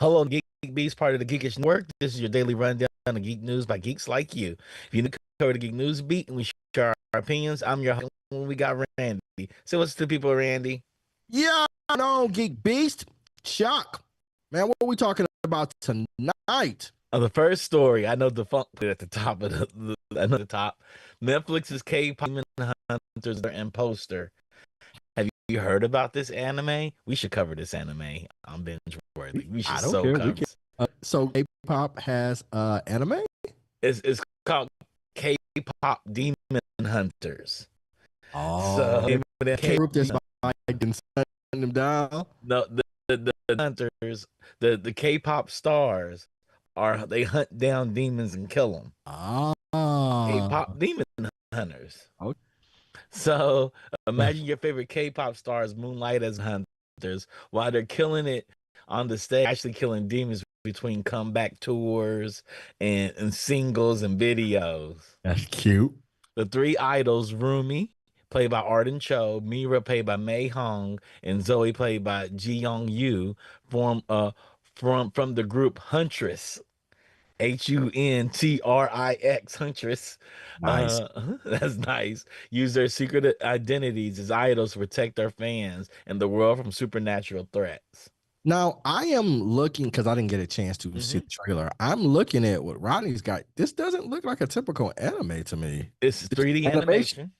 Hello, GeekBeast, part of the Geekish Network. This is your daily rundown of geek news by geeks like you. If you need to cover the geek news beat and we share our opinions, I'm your host. We got Randy. So what's to people, Randy? Yeah, no, Geek Beast. Shock. Man, what are we talking about tonight? The first story, I know the funk put it at the top of I know the top. Netflix's K-pop Demon Hunters and poster. Have you heard about this anime? We should cover this anime on binge worthy. We should I don't so care. We cover. can. So K-pop has anime. It's called K-pop Demon Hunters. Oh, So they can't group this by send them down. no, the hunters, the K-pop stars they hunt down demons and kill them. Ah, K-pop demon hunters. okay. So imagine your favorite K-pop stars moonlight as hunters while they're killing it on the stage, actually killing demons between comeback tours and singles and videos. That's cute. The three idols, Rumi, played by Arden Cho, Mira, played by Mei Hong, and Zoe, played by Ji Young Yu, form from the group Huntress. Huntrix, Huntress. Nice. That's nice. Use their secret identities as idols to protect their fans and the world from supernatural threats. Now I am looking because I didn't get a chance to see Mhm. the trailer. I'm looking at what Rodney's got. This doesn't look like a typical anime to me. It's This 3D animation.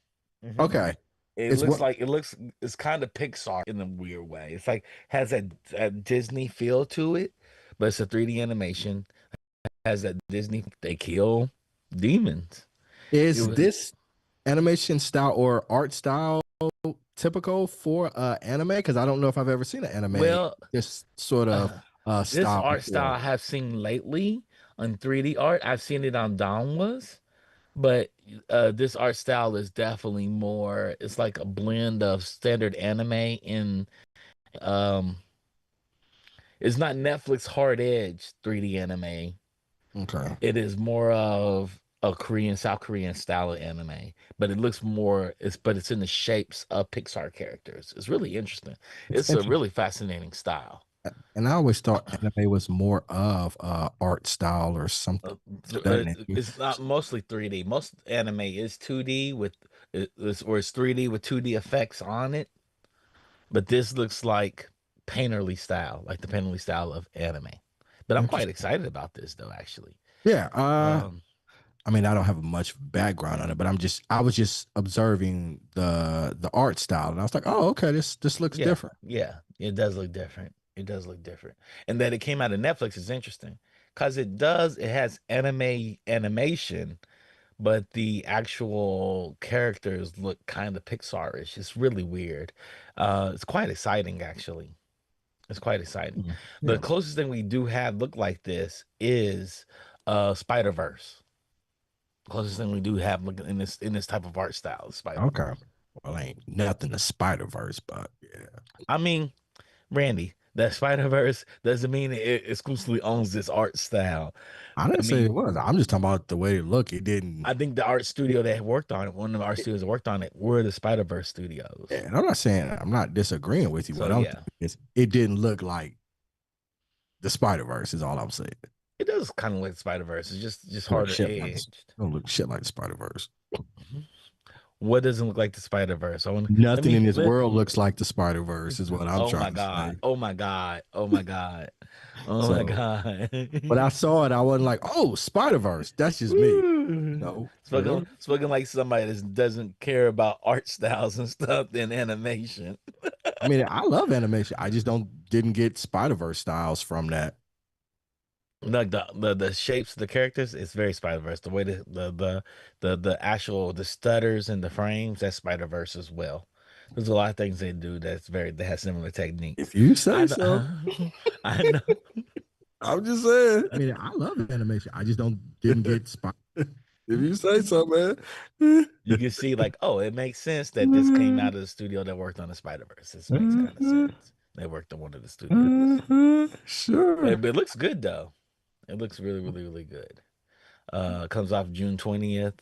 animation. Mhm. Okay. It It's looks what like it's kind of Pixar in a weird way. It's like has a Disney feel to it, but it's a 3D animation. Has that Disney they kill demons. It is was this animation style or art style typical for anime? Because I don't know if I've ever seen an anime well, this sort of uh, this style art style before. I have seen lately on 3D art. I've seen it on Donwas, but this art style is definitely more. It's like a blend of standard anime and um, it's not Netflix hard edge 3D anime. Okay. It is more of a Korean, South Korean style of anime, but it looks more. It's in the shapes of Pixar characters. It's really interesting. It's It's a interesting. really fascinating style. And I always thought anime was more of art style or something Uh, to that nature. it's not mostly 3D. Most anime is 2D with it's 3D with 2D effects on it, but this looks like painterly style, like the painterly style of anime. But I'm quite Interesting. excited about this though, actually. Yeah. Um, I mean, I don't have much background on it, but I was just observing the art style, and I was like, oh, okay, this looks yeah, different. yeah, it does look different. It does look different. And that it came out of Netflix is interesting because it has animation, but the actual characters look kind of Pixar-ish. It's really weird. It's quite exciting, actually. It's quite exciting. Mhm. The Yeah. closest thing we do have look like this is Spider-Verse. Closest thing we do have look in this type of art style is Okay. Spider-Verse. Well, ain't nothing to Spider Verse, but yeah. I mean, Randy, that Spider-Verse doesn't mean it exclusively owns this art style. I I didn't say it mean, was. I'm just talking about the way it looked. It didn't. I think the art studio that worked on it, one of the art It, studios that worked on it, were the Spider-Verse studios. and I'm not saying I'm not disagreeing with you. So What I'm yeah, saying is, it didn't look like the Spider Verse. Is all I'm saying. it does kind of like Spider-Verse. It's just Look harder shit like edged. don't look shit like the Spider Verse. Mhm. What doesn't look like the Spider-Verse? I want let Nothing me in this let. world looks like the Spider Verse. Is what I'm Oh trying my to God! say. Oh my God! Oh my God! Oh my So God! when I saw it, I wasn't like, oh, Spider Verse. That's just me. Woo. No, Spoken whatever. spoken like somebody that doesn't care about art styles and stuff in animation. I mean, I love animation. I just don't didn't get Spider Verse styles from that. Like the shapes of the characters, it's very Spider-Verse. The way the actual the stutters and the frames, that's Spider-Verse as well. There's a lot of things they do that has similar techniques. If you I say so. know, I know. I'm just saying. I mean, I love animation. I just don't didn't get Spider. If you say so, man. You can see like, oh, it makes sense that this came out of the studio that worked on the Spider-Verse. This makes kind of sense. They worked on one of the studios. Sure. But it looks good though. It looks really, really, really good. Comes off June 20th.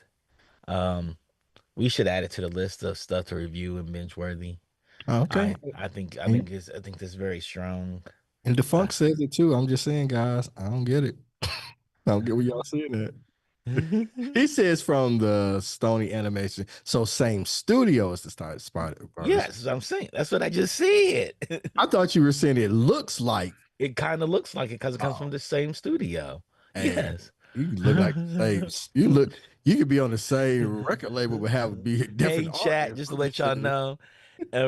Um, we should add it to the list of stuff to review and binge worthy. Okay. I think And I think it's very strong. And Uh, Defunct says it too. I'm just saying, guys, I don't get it. I don't get what y'all saying that. He says from the Stony animation. So same studio as the Spider Verse. yes, I'm saying that's what I just said. I thought you were saying it looks like. It kind of looks like it because it comes from Oh, the same studio. hey, Yes. you look like the same. You look. You could be on the same record label, but have be different Hey, chat, artists. just to I'm let just y'all saying. know,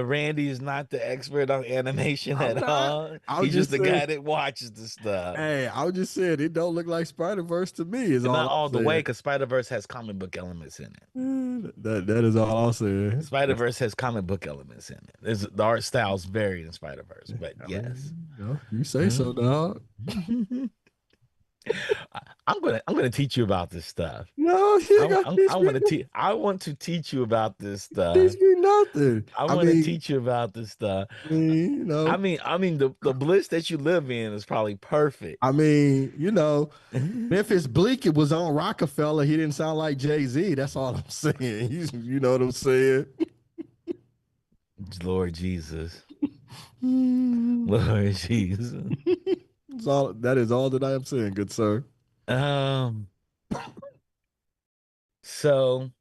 Randy is not the expert on animation I'm at not. all. I was He's just just the saying. guy that watches the stuff. Hey, I was just saying it don't look like Spider Verse to me. Is And all not I'm all the way, saying. because Spider Verse has comic book elements in it. That is all I'm saying. Spider Verse has comic book elements in it. The art style's varied in Spider Verse, but I yes. mean, you say so, dog. I'm gonna teach you about this stuff. No, you I, ain't got to teach me. I want to teach you about this Teach stuff. me nothing. I want to teach you about this stuff. You know, The bliss that you live in is probably perfect. Memphis Bleak, it was on Rockefeller. He didn't sound like Jay-Z. That's all I'm saying. You know what I'm saying? Lord Jesus. Mm. Lord Jesus. That is all that I am saying, good sir. Um, so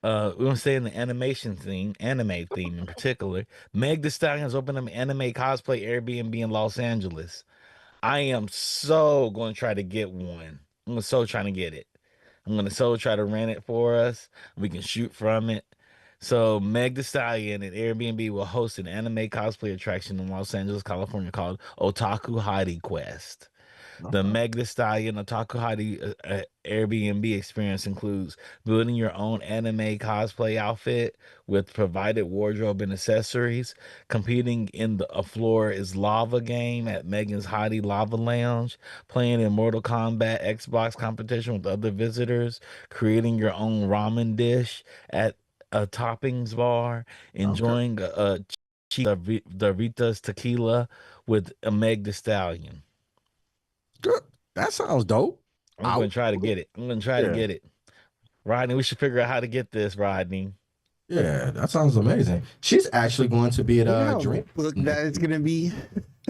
we're gonna stay in the anime theme in particular. Meg Thee Stallion has opened an anime cosplay Airbnb in Los Angeles. I am so going to try to get one. I'm so trying to get it. I'm gonna so try to rent it for us. We can shoot from it. So Meg Thee Stallion and Airbnb will host an anime cosplay attraction in Los Angeles, California called Otaku Hottie Quest. The Okay. Meg Thee Stallion Otaku Hottie Airbnb experience includes building your own anime cosplay outfit with provided wardrobe and accessories, competing in a Floor is Lava game at Megan's Hottie Lava Lounge, playing in Mortal Kombat Xbox competition with other visitors, creating your own ramen dish at a toppings bar, Okay. enjoying a Rita's tequila with a Meg Thee Stallion. Good. That sounds dope. I'm I going would to try to do it. get it. I'm going to try to Yeah. get it. Rodney, we should figure out how to get this, Rodney. Yeah, that sounds amazing. She's actually going to be at You know how Dream booked that next is week. gonna be.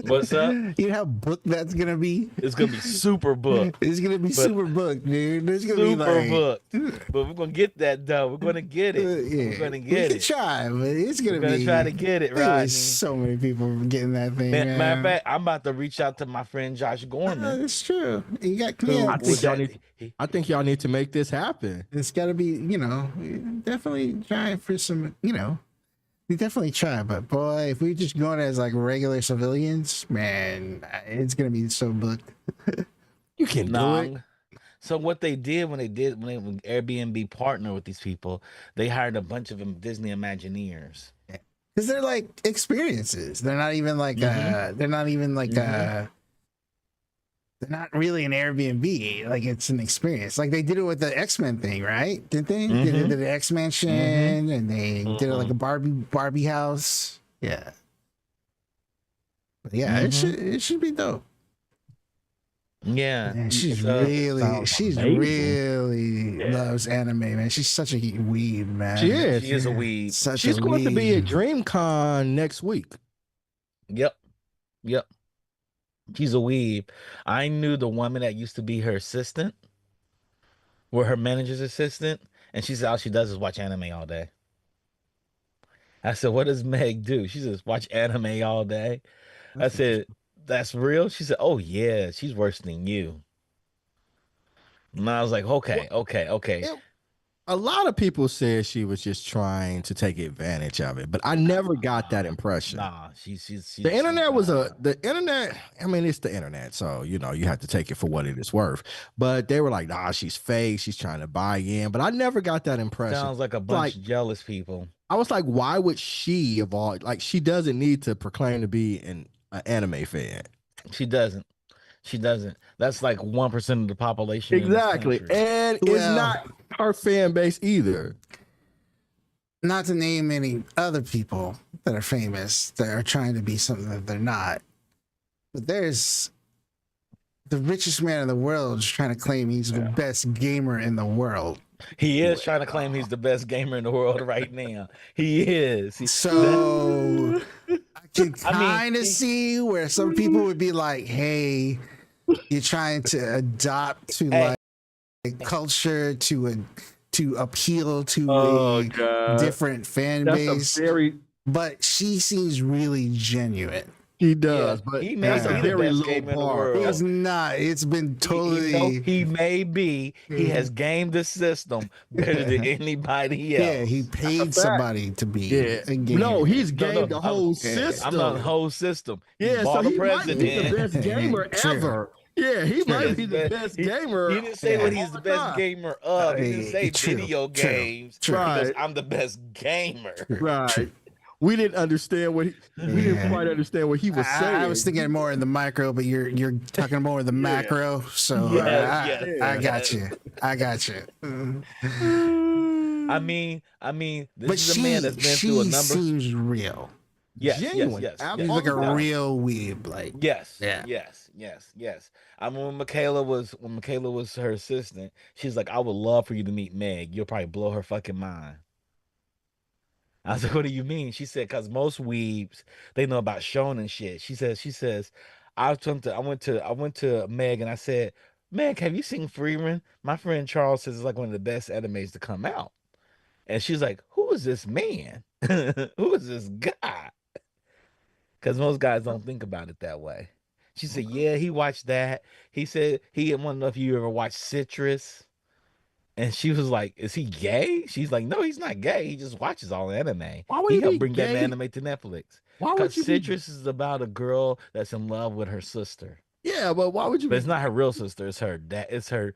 What's up? You know how booked that's gonna be. It's going to be super booked, It's gonna be but super booked, dude. There's gonna be super like, booked. But we're going to get that, though. We're going to get it. We're yeah, going to we get could it. try, but it's We're gonna going to be. try to get it, There's gonna be Rodney. so many people getting that thing, Matter of man. fact, I'm about to reach out to my friend Josh Gorman, It's true. You got who I would think clients. y'all that need. I think y'all need to make this happen. It's got to be, definitely try for some, we definitely try. But boy, if we just going as like regular civilians, man, it's gonna be so booked. You can do it. Nong. So what they did when Airbnb partnered with these people, they hired a bunch of them Disney Imagineers. Because they're like experiences. They're not even like Mm-hmm. they're not even like Mm-hmm. they're not really an Airbnb. Like it's an experience. Like they did it with the X-Men thing, right? Did they? They did Mm-hmm. the X-Mansion Mm-hmm. and they did it like Mm-hmm. a Barbie house. Yeah. But yeah, Mm-hmm. it should be dope. Yeah. Man, So Sounds she's amazing. really yeah, loves anime, man. She's such a weeb, She man. is. she is a weeb. Such a She's going to be at weeb. DreamCon next week. Yep. Yep. She's a weeb. I knew the woman that used to be her assistant, or her manager's assistant, and she said all she does is watch anime all day. I said, "What does Meg do?" She says, "Watch anime all day." I That's said, interesting. "That's real?" She said, "Oh yeah, she's worse than you." And I was like, "Okay, Well, okay, okay." it, a lot of people said she was just trying to take advantage of it, but I never got that Nah, impression. nah. She's The internet. I mean, it's the internet, so you have to take it for what it is worth. But they were like, "Nah, she's fake. She's trying to buy in." But I never got that impression. sounds like a Like bunch of jealous people. I was like, why would she of all like she doesn't need to proclaim to be an anime fan. She doesn't. She doesn't. That's like 1% of the population in this Exactly. country. And it's Well, not her fan base either. not to name any other people that are famous that are trying to be something that they're not, but there's the richest man in the world is trying to claim he's the best gamer in the world. He is trying to claim he's the best gamer in the world right now. He is. That So I can I mean, kind of see where some people would be like, "Hey, you're trying to adopt to hey, like culture to appeal to Oh a God, different fan that's a base," very but she seems really genuine. he yeah, does, but he may that's a be the very best low gamer in the bar He's world. though. not. It's been Even though totally. he may be, he has gamed the system better than anybody Yeah, he else. That's a paid fact. somebody to be Yeah, a no, gamer. he's No, no, gamed the whole I'm not the system. whole system. He Yeah, so bought a he might be the president. best gamer True, ever. Yeah, he He might true. is be the best. best He gamer didn't say what Yeah, all he's the the best time. gamer of. He didn't say true, video true, games. true, He goes, Right, I'm the best gamer. true. right. We didn't understand we didn't Yeah. quite understand what he was I was saying. thinking more in the micro, but you're talking more in the Yeah, macro. So Yes, right. yes, I Yeah. got yes. you. I got you. I mean, this But is a man that's been through a she number. seems real. Yes, yes, Genuine. yes, She's yes, like All a the time. real weeb. Like yes, yeah. yes, yes, yes. I mean, when Michaela was her assistant, she's like, I would love for you to meet Meg. You'll probably blow her fucking mind. I was like, what do you mean? She said, because most weebs, they know about shonen shit. She says, I went to Meg and I said, Meg, have you seen Freeman? My friend Charles says it's like one of the best animes to come out. And she's like, who is this man? Who is this guy? Because most guys don't think about it that way. She said, Okay. yeah, he watched that. He said he didn't want to know if you ever watched Citrus. And she was like, "Is he gay?" She's like, "No, he's not gay. He just watches all anime. Why would He he helped be bring that gay? anime to Netflix. Why Cause would you be? Citrus is about a girl that's in love with her sister, Yeah, but why would you but be? it's not her real sister. It's her dad. It's her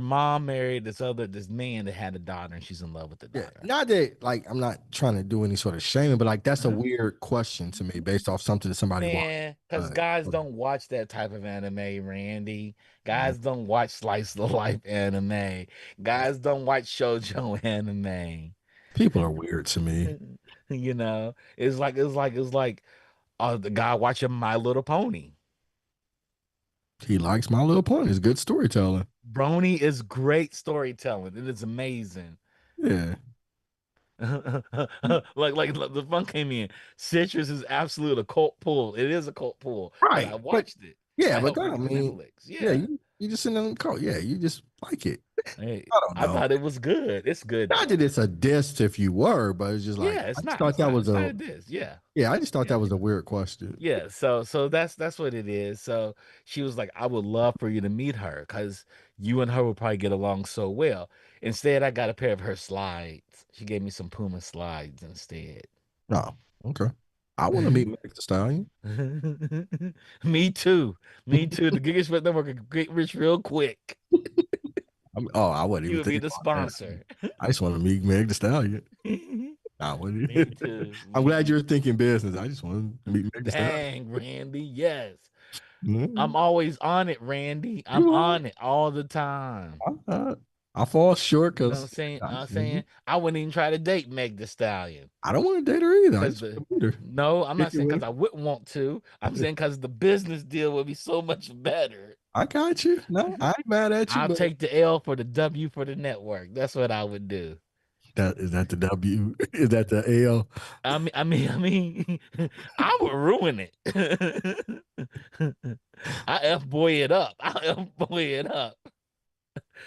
mom married this man that had a daughter, and she's in love with the Yeah, daughter. not that like I'm not trying to do any sort of shaming, but like that's a Uh-huh. weird question to me based off something that somebody watched. Man, because guys Okay. don't watch that type of anime, Randy. Yeah. Guys don't watch slice of life anime. Guys don't watch shoujo anime. People are weird to me. It's like the guy watching My Little Pony. He likes My Little Pony. It's good storytelling. Brony is great storytelling. It is amazing. Yeah. like the fun came in. Citrus is absolute a cult pull. It is a cult pull, but I Right. But watched it. yeah, I but helped that, bring I it to mean, Netflix. yeah, Yeah. you just sitting in the car. Yeah, you just like it. Hey, I don't I know. thought it was good. It's good Not though. that it's a diss if you were, but it's just like Yeah, I it's just not. thought It's that not. was It's not a a diss. Yeah. yeah, I just thought Yeah. that was a weird question. Yeah, so that's what it is. So she was like, I would love for you to meet her because you and her would probably get along so well. Instead, I got a pair of her slides. She gave me some Puma slides instead. Oh, okay. I want to meet Meg the Stallion. Me too. Me too. The Giga Split Network could get rich real quick. I wasn't You even would be thinking the about that. sponsor. I just want to meet Meg the Stallion. I wouldn't. Me too. I'm Me glad too. you're thinking business. I just want to meet Meg the Stallion. Dang, Randy. Yes. I'm Mm, always on it, Randy. I'm you are. on it all the time. I fall short You know what I'm because saying? I wouldn't even try to date Meg the Stallion. I don't want to date her either. I Cause just want to meet her. no, I'm If not you saying because will. I wouldn't want to. I'm saying because the business deal would be so much better. I got you. No, I ain't mad at you, I'll but take the L for the W for the network. That's what I would do. that is that the W? Is that the L? I mean, I would ruin it. I F boy it up. I F boy it up.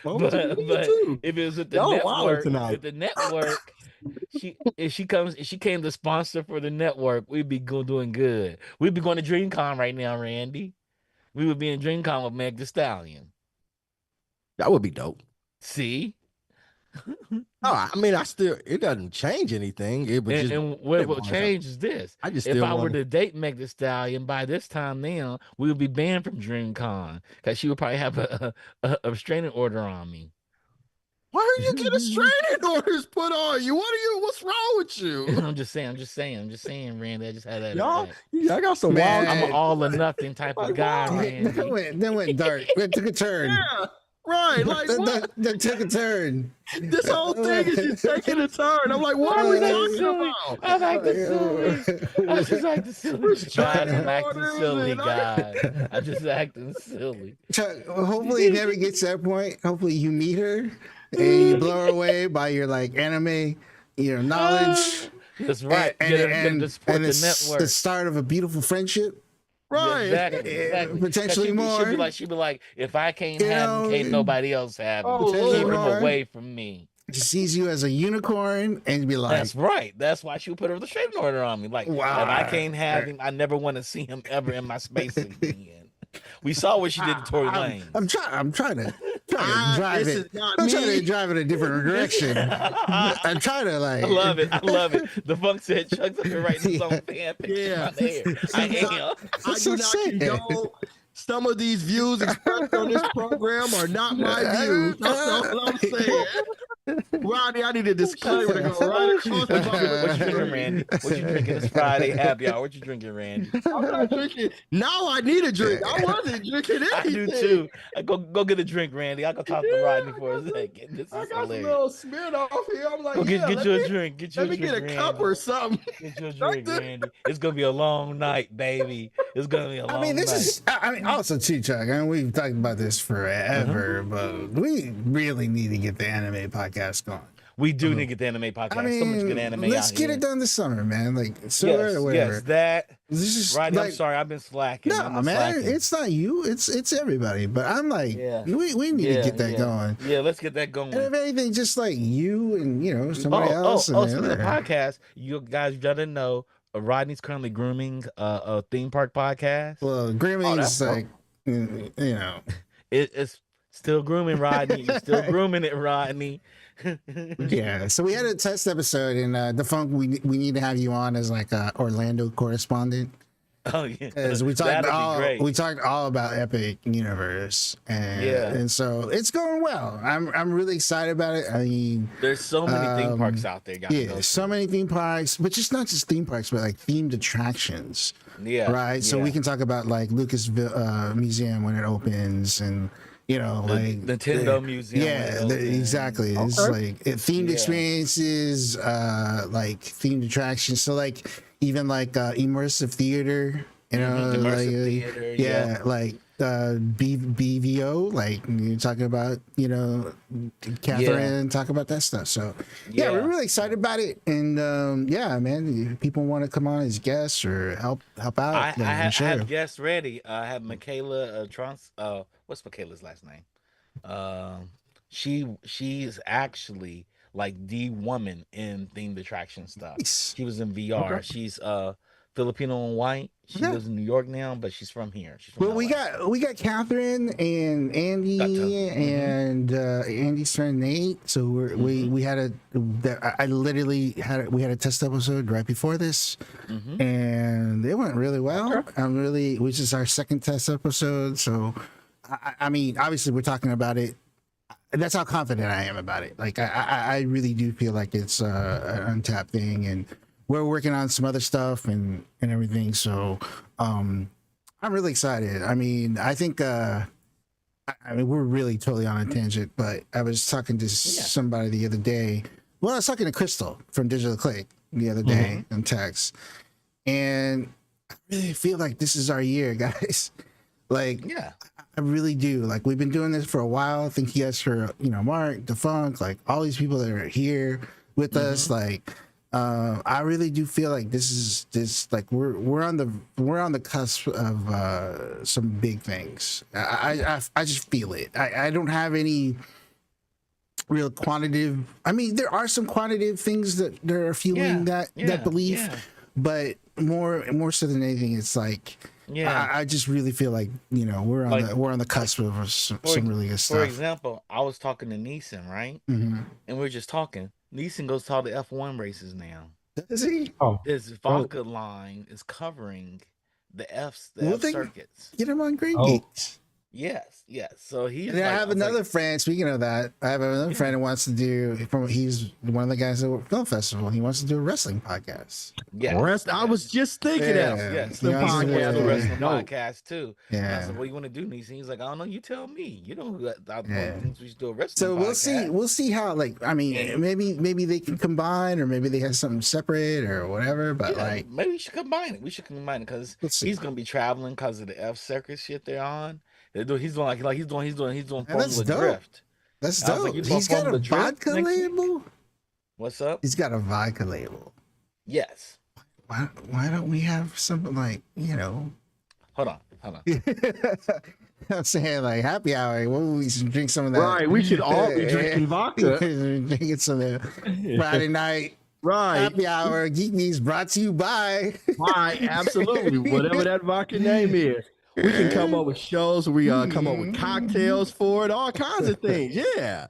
Well, what you mean But too? if it was with the Y'all wildin' network, tonight. with the network, if she came the sponsor for the network, we'd be doing good. We'd be going to DreamCon right now, Randy. We would be in DreamCon with Meg the Stallion. That would be dope. See? No, I mean, it doesn't change anything. It would just And what will change is this. I just If still I were want to. to date Meg the Stallion, by this time now, we would be banned from DreamCon because she would probably have a restraining order on me. Why are you getting restraining orders put on you? What's wrong with you? I'm just saying, Randy. I just had that Y'all, effect. I got some wild. I'm an Man, all or nothing type of Like, guy, why? Randy. that went dark. It took a turn. Yeah, right. Like what? That took a turn. This whole thing is just taking a turn. I'm like, what I are we just acting talking silly. about? I'm acting silly. I just acting silly. No, I Restraining am acting orders silly, and guys. I just acting silly. Chuck, hopefully it never gets to that point. Hopefully you meet her and you blow her away by your like anime, knowledge. That's right. Get him to support and the it's network. the start of a beautiful friendship. Right. Exactly. Potentially more. She'd be like, if I can't You have him, know, can't nobody else have him. Oh potentially Keep him Lord. more. away from me. She sees you as a unicorn and be like, That's right. That's why she would put a restraining order on me. Like, if I can't have him, I never want to see him ever in my space again. We saw what she did to Tory Lanez. I'm trying to drive this it. is not I'm trying to me. drive it a different direction. I'm trying to like. I love it. The funk said Chuck's up here writing his own fan picture Yeah. on there. I am. I do not condone some of these views expressed on this program are not my views. That's all I'm saying. Rodney, I need a disclaimer to go right across the bottom. What you drinking, Randy? What you drinking? It's Friday happy hour. What you drinking, Randy? I'm not drinking. Now I need a drink. I wasn't drinking anything. I do too. I go get a drink, Randy. I go talk to Rodney for a second. This I is got hilarious. some little Smirnoff here. I'm like, Go get let you me, a drink. Get you let a me drink, get a cup Randy. or something. Get you a drink, Randy. It's gonna be a long night, baby. It's gonna be a long night. I mean, also too, Chuck. I mean, we've talked about this forever, but we really need to get the anime podcast going. We do need to get the anime podcast. I mean, So much good anime let's out get here. it done this summer, man. Like, so or whatever. Yes, that. This is Rodney, I'm like, sorry, I've been slacking. no, I've been man, slacking. it's not you. It's everybody. But I'm like, Yeah. we need to get that going. Yeah, let's get that going. And if anything, just like you and somebody else. Speaking of the podcast, you guys gotta know Rodney's currently grooming a theme park podcast. Well, grooming is like, It's still grooming, Rodney. You're still grooming it, Rodney. yeah. So we had a test episode, and the funk we need to have you on as like a Orlando correspondent. Oh yeah, Because we talked all about Epic Universe, and so it's going well. I'm really excited about it. I mean, there's so many theme parks out there. So many theme parks, but just not just theme parks, but like themed attractions. Yeah, right. So we can talk about like Lucasville Museum when it opens, and like Nintendo Museum. Yeah, exactly. Okay. It's like themed experiences, like themed attractions. So like even like immersive theater, immersive theater. Yeah, like BVO, like you're talking about, Catherine, talk about that stuff. So yeah, we're really excited about it, and yeah, man, if people want to come on as guests or help out. I have guests ready. I have Michaela what's Michaela's last name? She's actually like the woman in themed attraction stuff. Nice. She was in VR. Okay. She's Filipino and white. She lives in New York now, but she's from here. She's from LA. we got Catherine and Andy and Andy's friend Nate. So we had we had a test episode right before this, and it went really well. Okay. Which is our second test episode. So I mean, obviously we're talking about it. That's how confident I am about it. Like I really do feel like it's an untapped thing, and we're working on some other stuff and everything. So I'm really excited. I mean, I think I mean we're really totally on a tangent, but I was talking to somebody the other day. Well, I was talking to Crystal from Digital Click the other day in text, and I really feel like this is our year, guys. Like, I really do. Like, we've been doing this for a while. I think you guys heard, Mark, Defunk, like all these people that are here with us. Like, I really do feel like like we're on the cusp of some big things. I just feel it. I don't have any real quantitative. I mean, there are some quantitative things that are fueling that belief, but more so than anything, it's like. Yeah, I just really feel like we're on the cusp of some really good stuff. For example, I was talking to Neeson, right? And we were just talking. Neeson goes to all the F1 races now. Does he? Oh, his vodka line is covering the F circuits. Get him on Great Geeks. Yes. So he's. And I have another friend. Speaking of that, I have another friend who wants to do. He's one of the guys at Film Festival. He wants to do a wrestling podcast. Yeah, I was just thinking that. Yes, the wrestling podcast too. Yeah. I said, "What do you want to do, Neeson?" He's like, "I don't know. You tell me. You know who we should do a wrestling." So we'll see how. Like, I mean, maybe they can combine, or maybe they have something separate, or whatever. But like, maybe we should combine it. Because he's gonna be traveling because of the F circuit shit they're on. He's doing he's doing Formula Drift. That's dope. He's got a vodka label. What's up? He's got a vodka label. Yes. Why don't we have something like, you know, Hold on. Hold on. I'm saying like happy hour. What would we drink some of that? Right. We should all be drinking vodka. Drinking some of that Friday night Right. happy hour. GeekBeast brought to you by. Why? Absolutely. Whatever that vodka name is. We can come up with shows. We come up with cocktails for it, all kinds of things. Yeah.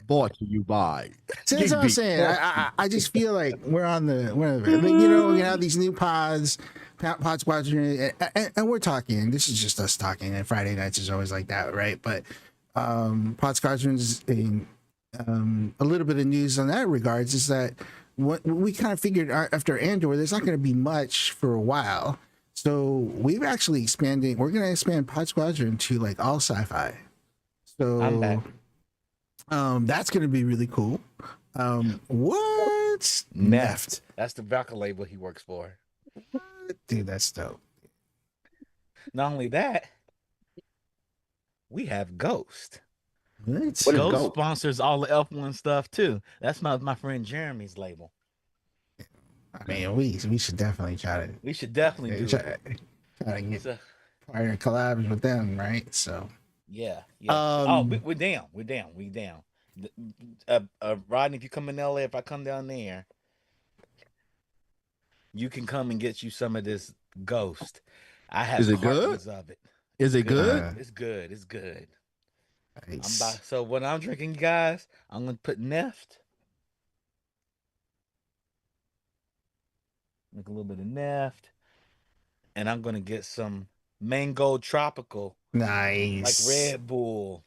Brought to you by So that's what I'm GeekBeast. saying. I just feel like you know, we have these new pods, pod squadron, and we're talking. This is just us talking. And Friday nights is always like that, right? But pod squadrons, a little bit of news on that regards is that what we kind of figured after Andor, there's not going to be much for a while. So we've actually expanding. We're going to expand pod squadron to like all sci-fi. I'm back. So that's going to be really cool. What's Neft. That's the vodka label he works for. Dude, that's dope. Not only that, we have Ghost. What is Ghost Ghost? sponsors all the F1 stuff too. That's my friend Jeremy's label. I mean, we should definitely try to. We should definitely do try to get So, partner collabs with them, right? So yeah. We're down. We're down. We down. Rodney, if you come in LA, if I come down there, you can come and get you some of this Ghost. I have Is it good? cartons of it. Is it good? It's good. It's good. nice. So when I'm drinking, guys, I'm gonna put Neft. Make a little bit of Neft, and I'm gonna get some Mango Tropical, Nice. like Red Bull.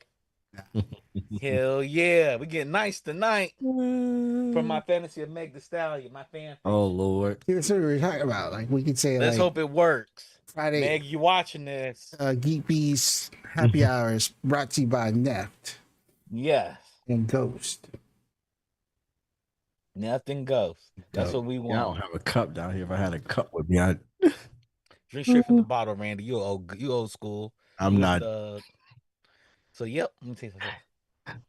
Hell yeah, we get nice tonight from my fantasy of Meg the Stallion, my fan. Oh Lord. See, that's what we were talking about. Like we could say, Let's like hope it works. Friday, Meg, you watching this? GeekBeast happy hours brought to you by Neft Yes, and Ghost. nothing goes. That's what we Yeah, I don't want. have a cup down here. If I had a cup with me, I'd Drink straight from the bottle, Randy. You old school. I'm You a not. thug. So yep, let me tell you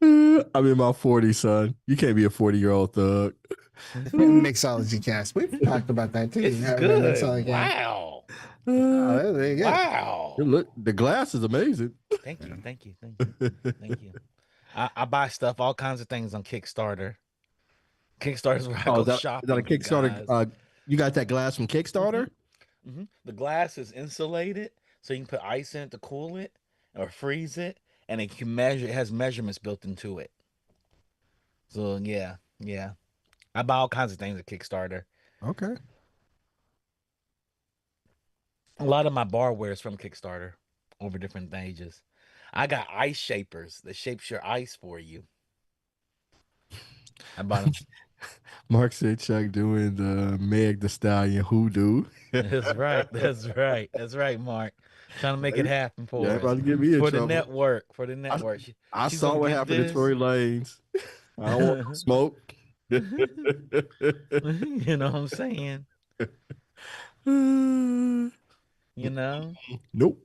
something. I'm in my 40s, son. You can't be a 40-year-old thug. Mixology cast. We've talked about that too. It's good. Wow. Oh, there you go. Wow. Look, the glass is amazing. Thank you. Thank you. I buy stuff, all kinds of things on Kickstarter. Kickstarter's where I go is that shopping. a Kickstarter? You got that glass from Kickstarter? Mm-hmm. The glass is insulated, so you can put ice in it to cool it or freeze it, and it can measure. It has measurements built into it. So yeah. I buy all kinds of things at Kickstarter. Okay. A lot of my barware is from Kickstarter over different stages. I got ice shapers that shapes your ice for you. I bought them. Mark said Chuck doing the Meg the Stallion hoodoo. That's right, Mark. Trying to make it happen for us. About to get me in For trouble. the network. I She's saw gonna what get happened to this. Tory Lanez. I don't want no smoke. You know what I'm saying? You know? Nope.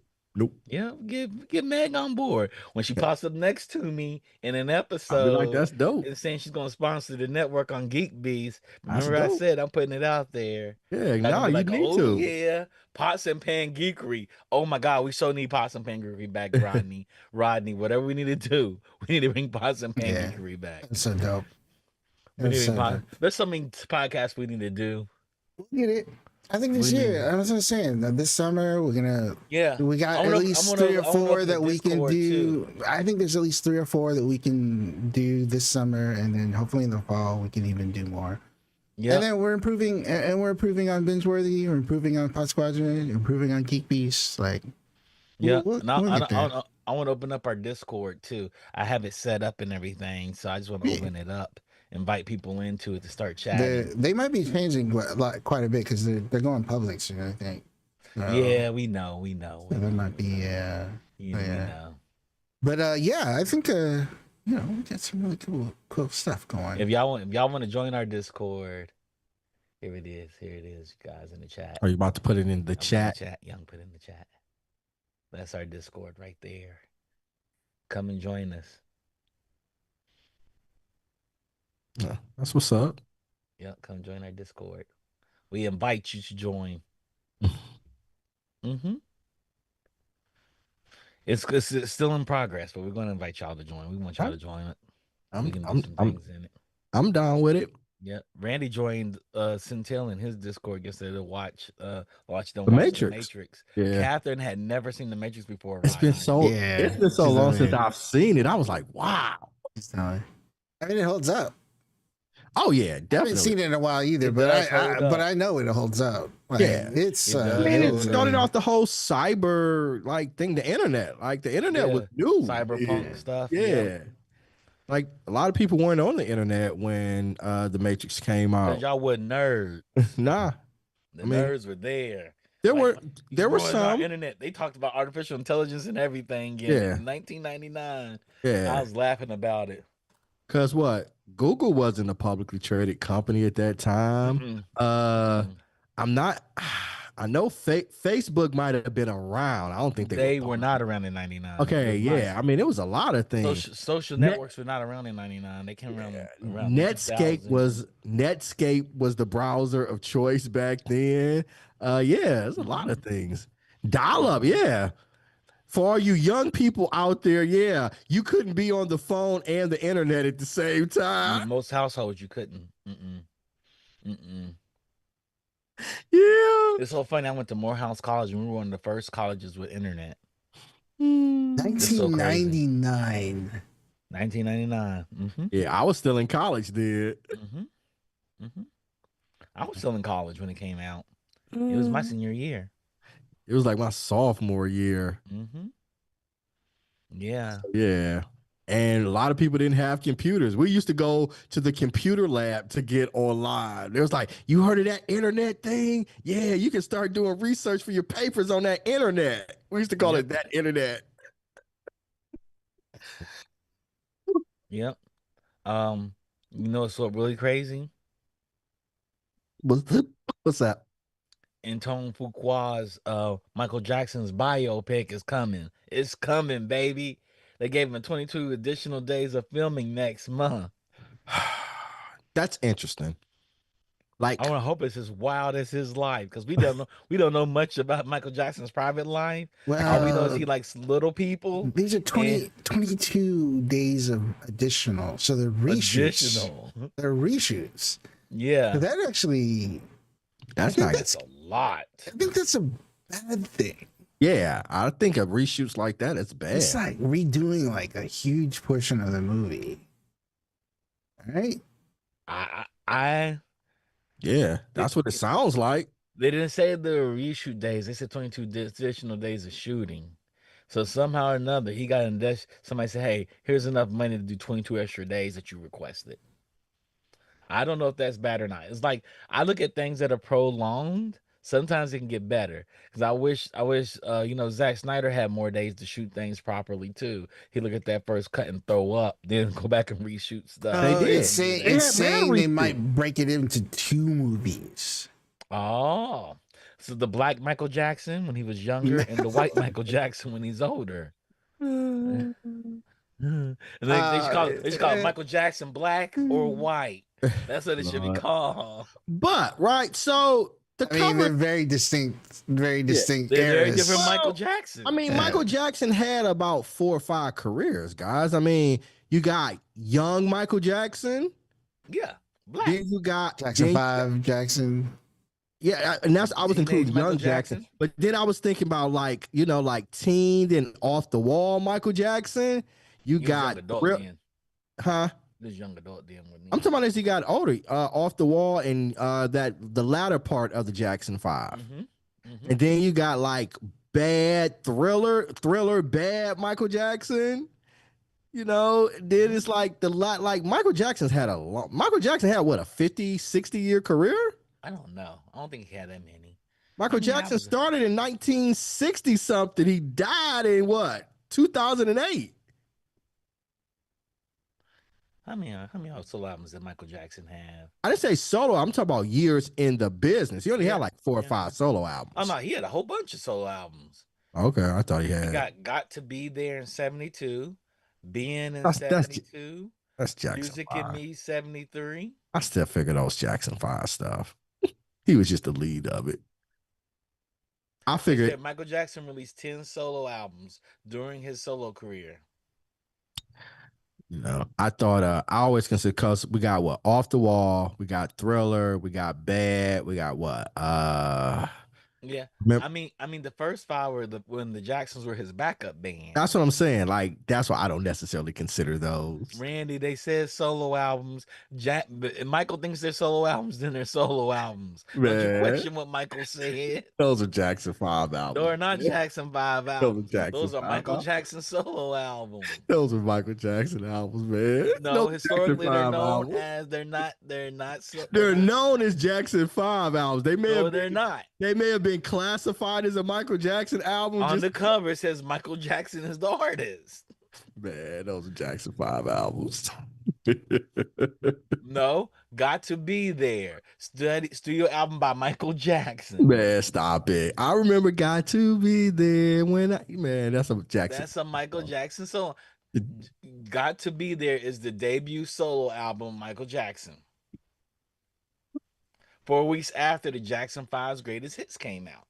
Yeah, get Meg on board. When she pops up next to me in an I'll be episode like, that's dope. and saying she's gonna sponsor the network on GeekBeast. That's Remember I dope. said I'm putting it out there. Yeah, Y'all gonna be you like, need oh to. yeah, Pots and Pan Geekery. Oh my god, we so need Pots and Pan Geekery back, Rodney. Rodney, whatever we need to do, we need to bring Pots and Pan Geekery back. That's so dope. There's so many podcasts we need to do. We'll get it. I think this year, I was just saying that this summer we got at least 3 or 4 that we can do. Too. I think there's at least 3 or 4 that we can do this summer, and then hopefully in the fall we can even do more. Yeah, and then we're improving, and we're improving on Bingeworthy, we're improving on Pod Squadron, improving on GeekBeast. Like, yeah, I want to open up our Discord too. I have it set up and everything, so I just want to open it up. Invite people into it to start chatting. They might be changing quite a bit because they're going public soon, I think. Yeah, we know. So there might be we know. But I think we got some really cool stuff going. If y'all want to join our Discord, here it is, you guys in the chat. Are you about to put it in the chat? Young, put it in the chat. That's our Discord right there. Come and join us. Yeah, that's what's up. Yep, come join our Discord. We invite you to join. Hmm it's still in progress, but we're going to invite y'all to join. We want y'all I'm to join it. We I'm can do I'm some I'm things in it. I'm down with it. Yeah, Randy joined Centil in his Discord yesterday to watch them The watch The Matrix. Matrix. Yeah. Catherine had never seen The Matrix before It's been arriving. so Yeah, it's been so she's long telling since me. I've seen it. I was like, wow. She's telling me. I mean, it holds up. Oh yeah, I haven't definitely. seen it in a while either, It but does hold but up. I know it holds up. Like Yeah. it's It I does mean, it hold started up. off the whole cyber like thing, the internet. Like the internet was Yeah, new. cyberpunk stuff. Yep. Yeah. Like a lot of people weren't on the internet when the Matrix came Cause out. y'all were nerds. Nah. The I mean, nerds were there. there Like were there were growing our some. internet, they talked about artificial intelligence and everything Yeah. in 1999. I Yeah. was laughing about it. Cause what? Google wasn't a publicly traded company at that time. Mm-mm, Uh mm-mm. I'm not I know Facebook might have been around. I don't think they were They were public. not around in 99. It Okay, was yeah. I mean, it was a lot of things. social Net networks were not around in 99. They came yeah, around in 2000. Netscape was the browser of choice back then. Yeah, there's a lot Hmm of things. Dial up, hmm yeah. For all you young people out there, yeah, you couldn't be on the phone and the internet at the same time. Most households you couldn't. Mm-mm, mm-mm. Yeah. It's so funny. I went to Morehouse College and we were one of the first colleges with internet. It's so crazy. 1999. 1999. Mm-hmm. Yeah, I was still in college, dude. Mm-hmm. Mm-hmm. I was still in college when it came out. It was my Mm. senior year. It was like my sophomore year. Mm-hmm. Yeah. Yeah. And a lot of people didn't have computers. We used to go to the computer lab to get online. It was like, you heard of that internet thing? Yeah, you can start doing research for your papers on that internet. We used to call Yep. it that internet. Yep. Um, what's so really crazy? What's that? Antoine Fuqua's Michael Jackson's biopic is coming. It's coming, baby. They gave him 22 additional days of filming next month. That's interesting. I Like, want to hope it's as wild as his life because we don't know much about Michael Jackson's private life. All we know is Well, he likes little people these are and 22 days of additional. So they're reshoots. additional. They're reshoots. Yeah, So that actually, I that's think not, that's a lot. I think that's a bad thing. yeah, I think of reshoots like that, it's It's bad. like redoing like a huge portion of the movie. All right. I Yeah, they, that's what it sounds like. they didn't say the reshoot days. They said 22 additional days of shooting. So somehow or another, he got in this. Somebody said, "Hey, here's enough money to do 22 extra days that you requested." I don't know if that's bad or not. It's like I look at things that are prolonged. Sometimes it can get better because I wish, Zack Snyder had more days to shoot things properly too. He look at that first cut and throw up, then go back and reshoot stuff. They Oh, He it's did. didn't do saying They that. it's had mad saying they reshoots. might break it into 2 movies. Oh, so the black Michael Jackson when he was younger and the white Michael Jackson when he's older. And they should call it uh, Michael Jackson black or white. That's what it should be Lord. called. But right, so the I mean, cover. they're very Yeah. distinct They're very eras. different Michael Well, Jackson. I mean, Yeah. Michael Jackson had about 4 or 5 careers, guys. I mean, you got young Michael Jackson, Yeah, black. then you got Jackson then 5, Jackson. yeah, and that's I was Teenage including Michael young Jackson, Jackson. but then I was thinking about like like teen and off the wall Michael Jackson. You He was young got adult then. huh? He was young adult then, wasn't I'm he? talking about as he got older, off the wall and that the latter part of the Jackson 5. Mm-hmm. Mm-hmm. And then you got like bad thriller, bad Michael Jackson. Then it's like like Michael Jackson's had Michael Jackson had what, a 50, 60 year career? I don't know. I don't think he had that many. Michael Jackson started in 1960 something. He died in what, 2008? How many solo albums did Michael Jackson have? I didn't say solo. I'm talking about years in the business. He only had Yeah, like 4 or yeah. 5 solo Oh albums. no, he had a whole bunch of solo albums. Okay, I thought he He had. got to be there in 72, being in That's that's 72, that's Jackson Music in 5. Me 73. I still figure those Jackson 5 stuff. He was just the lead of it. I They figured, said Michael Jackson released 10 solo albums during his solo career. I thought I always consider because we got what off the wall, we got Thriller, we got Bad, we got what Yeah. mem- I mean the first five were when the Jacksons were his backup band. that's what I'm saying. Like that's why I don't necessarily consider those. Randy, they said solo albums. If Michael thinks they're solo albums, then they're solo albums. Don't you Man, question what Michael said? those are Jackson 5 Those albums. are not Man. Jackson 5 Those are albums. Jackson Those are 5 Michael albums. Jackson solo albums. Those are Michael Jackson albums, man. No, Those are Jackson historically they're 5 known albums. as they're not so they're They're not known as Jackson 5 albums. no, they're not. They may have been classified as a Michael Jackson album. On Just the cover it says Michael Jackson is the artist. man, those are Jackson 5 albums. No, Got to Be There. Studio album by Michael Jackson. Man, stop it. I remember Got to Be There when man, that's a Jackson. That's a Michael Song. Jackson song. Got to Be There is the debut solo album of Michael Jackson. 4 weeks after the Jackson 5's greatest hits came out.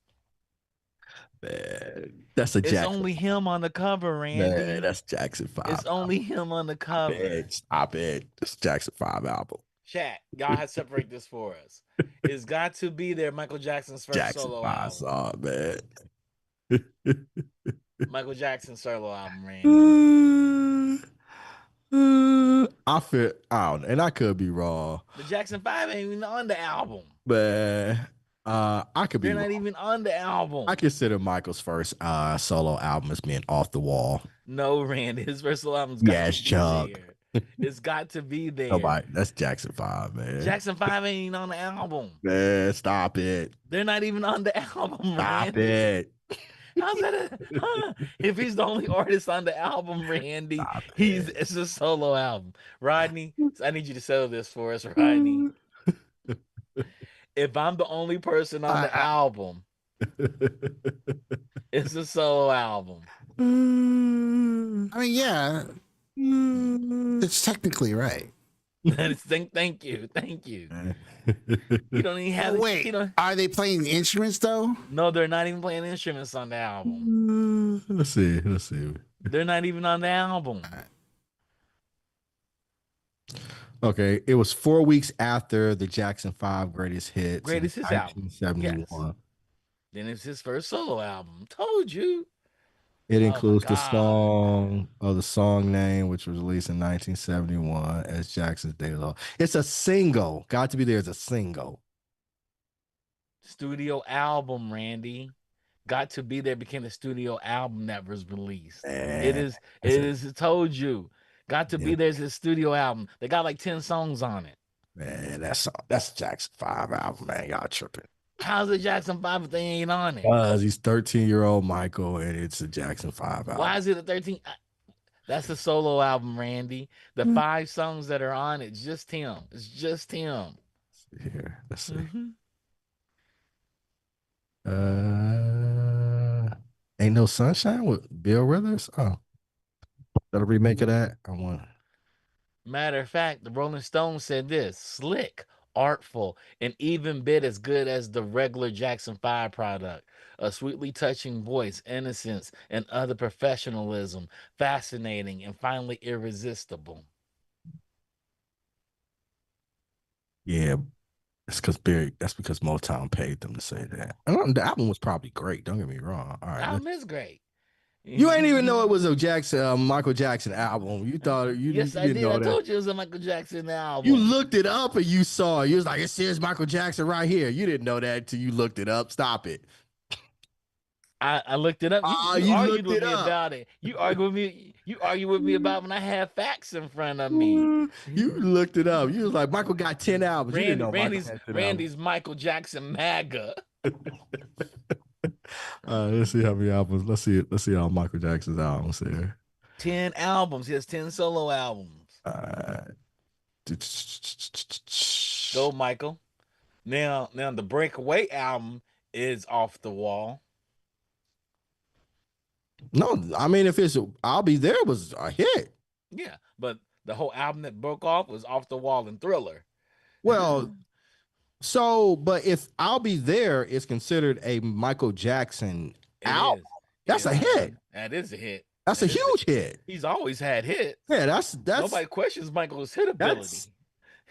Man, that's a It's Jackson. only him on the cover, Randy. Man, that's Jackson 5. It's only him on the cover. Stop it. It's Jackson 5 album. Chat, y'all have to separate this for us. It's Got to Be There, Michael Jackson's first Jackson solo 5 album. song, man. Michael Jackson's solo album, Randy. I feel out, and I could be wrong, The Jackson 5 ain't even on the album. but I could be They're not wrong. even on the album. I consider Michael's first solo album as being off the wall. No, Randy, his first solo album's Yes, Chuck. It's Got to Be There. Nobody, that's Jackson 5, man. Jackson 5 ain't even on the album. Man, stop it. They're not even on the album, Stop Randy. it. How's that? If he's the only artist on the album, Randy, it's a solo album. Rodney, I need you to settle this for us, Rodney. If I'm the only person on the album, it's a solo album. I mean, yeah, it's technically right. Thank you. You don't even have. Wait, are they playing instruments though? No, they're not even playing instruments on the album. Let's see. They're not even on the album. Okay, it was 4 weeks after the Jackson 5 greatest hits. Greatest hits album. 1971. Yes. Then it's his first solo album. Told you. It includes the song name, which was released in 1971 as Jackson's Day Love. It's a single. Got to Be There is a single. Studio album, Randy. Got to Be There became the studio album that was released. Man, it is told you. Got to Be There's his studio album. They got like 10 songs on it. Man, that's Jackson 5 album, man. Y'all tripping. How's it Jackson 5 if they ain't on it? Because he's 13-year-old Michael, and it's a Jackson 5 album. Why is it a 13? That's a solo album, Randy. The 5 songs that are on it's just him. It's just him. Here, let's see. Ain't No Sunshine with Bill Withers. Oh, that a remake of that? I want. Matter of fact, the Rolling Stones said this: slick, artful, and even bit as good as the regular Jackson 5 product. A sweetly touching voice, innocence, and other professionalism, fascinating and finally irresistible. Yeah, that's because Motown paid them to say that. And the album was probably great. Don't get me wrong. All right, the album is great. You ain't even know it was a Michael Jackson album. You thought Yes, I didn't did. know I that. told you it was a Michael Jackson album. You looked it up and you saw it. You was like, it says Michael Jackson right here. You didn't know that until you looked it up. Stop it. I looked it up. You argued with me about it. You argued with me about when I had facts in front of me. You looked it up. You was like, Michael got 10 albums. You didn't know Randy's Michael Jackson MAGA. Let's see how many albums. Let's see how Michael Jackson's albums here. 10 albums. He has 10 solo albums. Go, Michael. Now the Breakaway album is off the wall. No, I mean if it's I'll Be There was a hit. Yeah, but the whole album that broke off was Off the Wall and Thriller. Well, So, but if I'll Be There is considered a Michael Jackson It album, is. that's a hit. That is a hit. That's a That is a, huge hit. he's always had hits. Yeah, that's Nobody questions Michael's hit that's ability.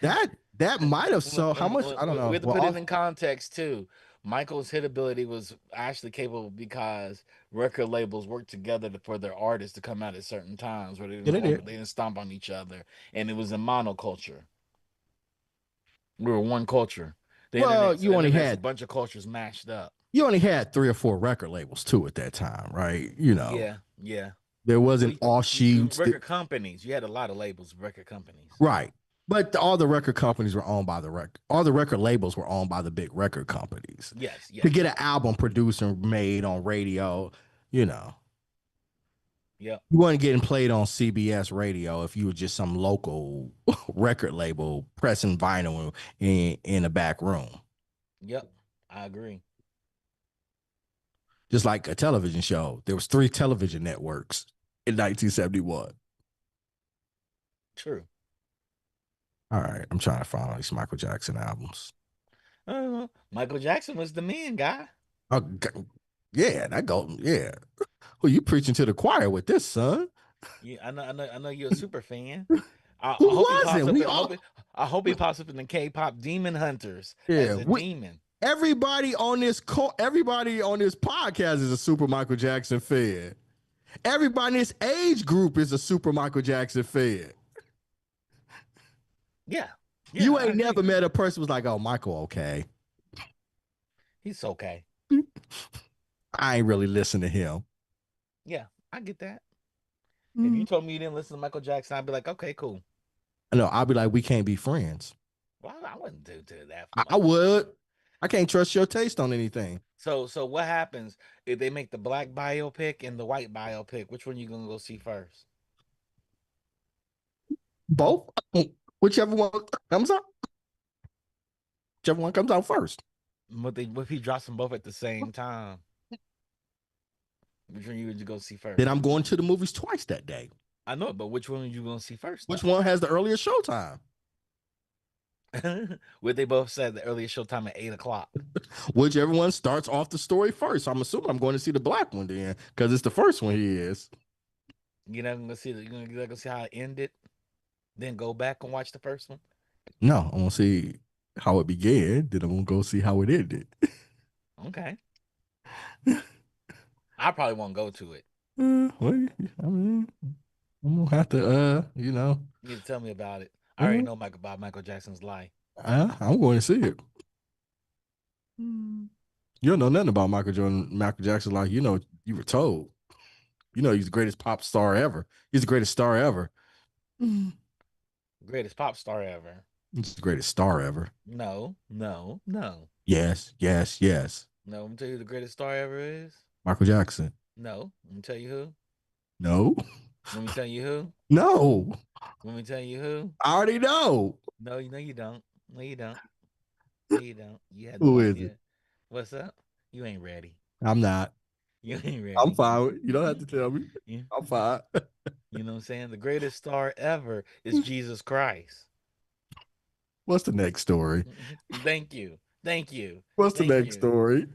that that might have so how much I don't We know. have to Well, put it in context too. Michael's hit ability was actually capable because record labels worked together for their artists to come out at certain times where yeah, they did. they didn't stomp on each other, and it was a monoculture. We were one culture. Well, Internet's a bunch of cultures mashed up. you only had 3 or 4 record labels too at that time, right? Yeah, yeah. There Well, wasn't offshoots. record companies. You had a lot of labels, record companies. Right. But all the record companies were owned by the record. All the record labels were owned by the big record companies. Yes, To yes. get an album produced and made on radio, you know, Yep, you weren't getting played on CBS radio if you were just some local record label pressing vinyl in a back room. yep. I agree. Just like a television show. There was 3 television networks in 1971. True. All right, I'm trying to find all these Michael Jackson albums. Michael Jackson was the man, guy. Oh, yeah, that go. Yeah. Well, you preaching to the choir with this, son. Yeah, I know you're a super fan. Who I hope he pops wasn't? up. We all, I hope he pops up in the K-pop Demon Hunters yeah. as a demon. Everybody on this podcast is a super Michael Jackson fan. Everybody in this age group is a super Michael Jackson fan. Yeah, yeah, You I ain't agree. never met a person who was like, "Oh, Michael, okay." He's okay. I ain't really listen to him. Yeah, I get that. If you Mm. told me you didn't listen to Michael Jackson, I'd be like, okay, cool. No, I'll be like, we can't be friends. Well, I wouldn't do that. I would. I can't trust your taste on anything. So what happens if they make the black biopic and the white biopic? Which one you gonna go see first? Both, whichever one comes out, whichever one comes out first. What if he drops them both at the same time? Which one you would you go see Then first? I'm going to the movies twice that day. I know it, but which one are you gonna see first Which though? one has the earlier showtime? What they both said the earliest showtime at 8 o'clock. Whichever one starts off the story first. I'm assuming I'm going to see the black one then, because it's the first one he is. You're not gonna see you're not gonna see how it ended, then go back and watch the first one. No, I'm gonna see how it began. Then I'm gonna go see how it ended. Okay, I probably won't go to it. Well, I mean, I'm gonna have to, You need to tell me about it. I already uh, know about Michael Jackson's life. I'm going to see it. You don't know nothing about Michael Jackson. Like, you were told. He's the greatest pop star ever. He's the greatest star ever. Greatest pop star ever. He's the greatest star ever. No, no, no. Yes, yes, yes. No, I'm gonna tell you who the greatest star ever is. Michael Jackson. No, let me tell you who. No, Let me tell you who. no. Let me tell you who. I already know. No, you know you don't. No, you don't. No, you don't. You had Who no is it? idea. What's up? You ain't ready. I'm not. You ain't I'm ready. fine. You don't have to tell me. You, I'm fine. you know what I'm saying? The greatest star ever is Jesus Christ. What's the next story? Thank you. Thank you. What's the Thank next you. story?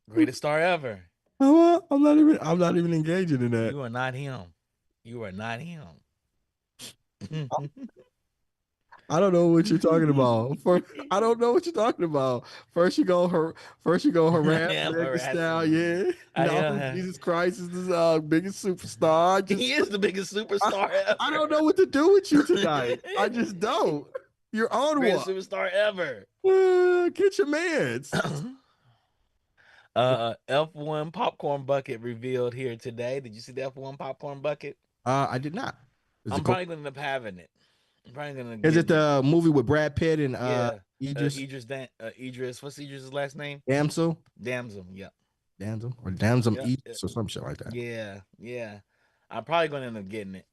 Greatest star ever. I'm not even engaging in that. You are not him. You are not him. I don't know what you're talking about. I don't know what you're talking about. First you go harass I am Meg Thee harassing you. Stallion. I No, am. Jesus Christ is the biggest superstar. He is the biggest superstar ever. I don't know what to do with you tonight. I just don't. You're on Greatest one. superstar ever. Get your mans. F1 popcorn bucket revealed here today. Did you see the F1 popcorn bucket? I did not. I'm probably gonna end up having it. I'm probably gonna Is get it the movie with Brad Pitt and yeah. Idris Idris. What's Idris' last name? Damsel? Damsel. Yeah. Damsel or Damsel Yeah. Idris or some shit like that. Yeah. Yeah. I'm probably gonna end up getting it.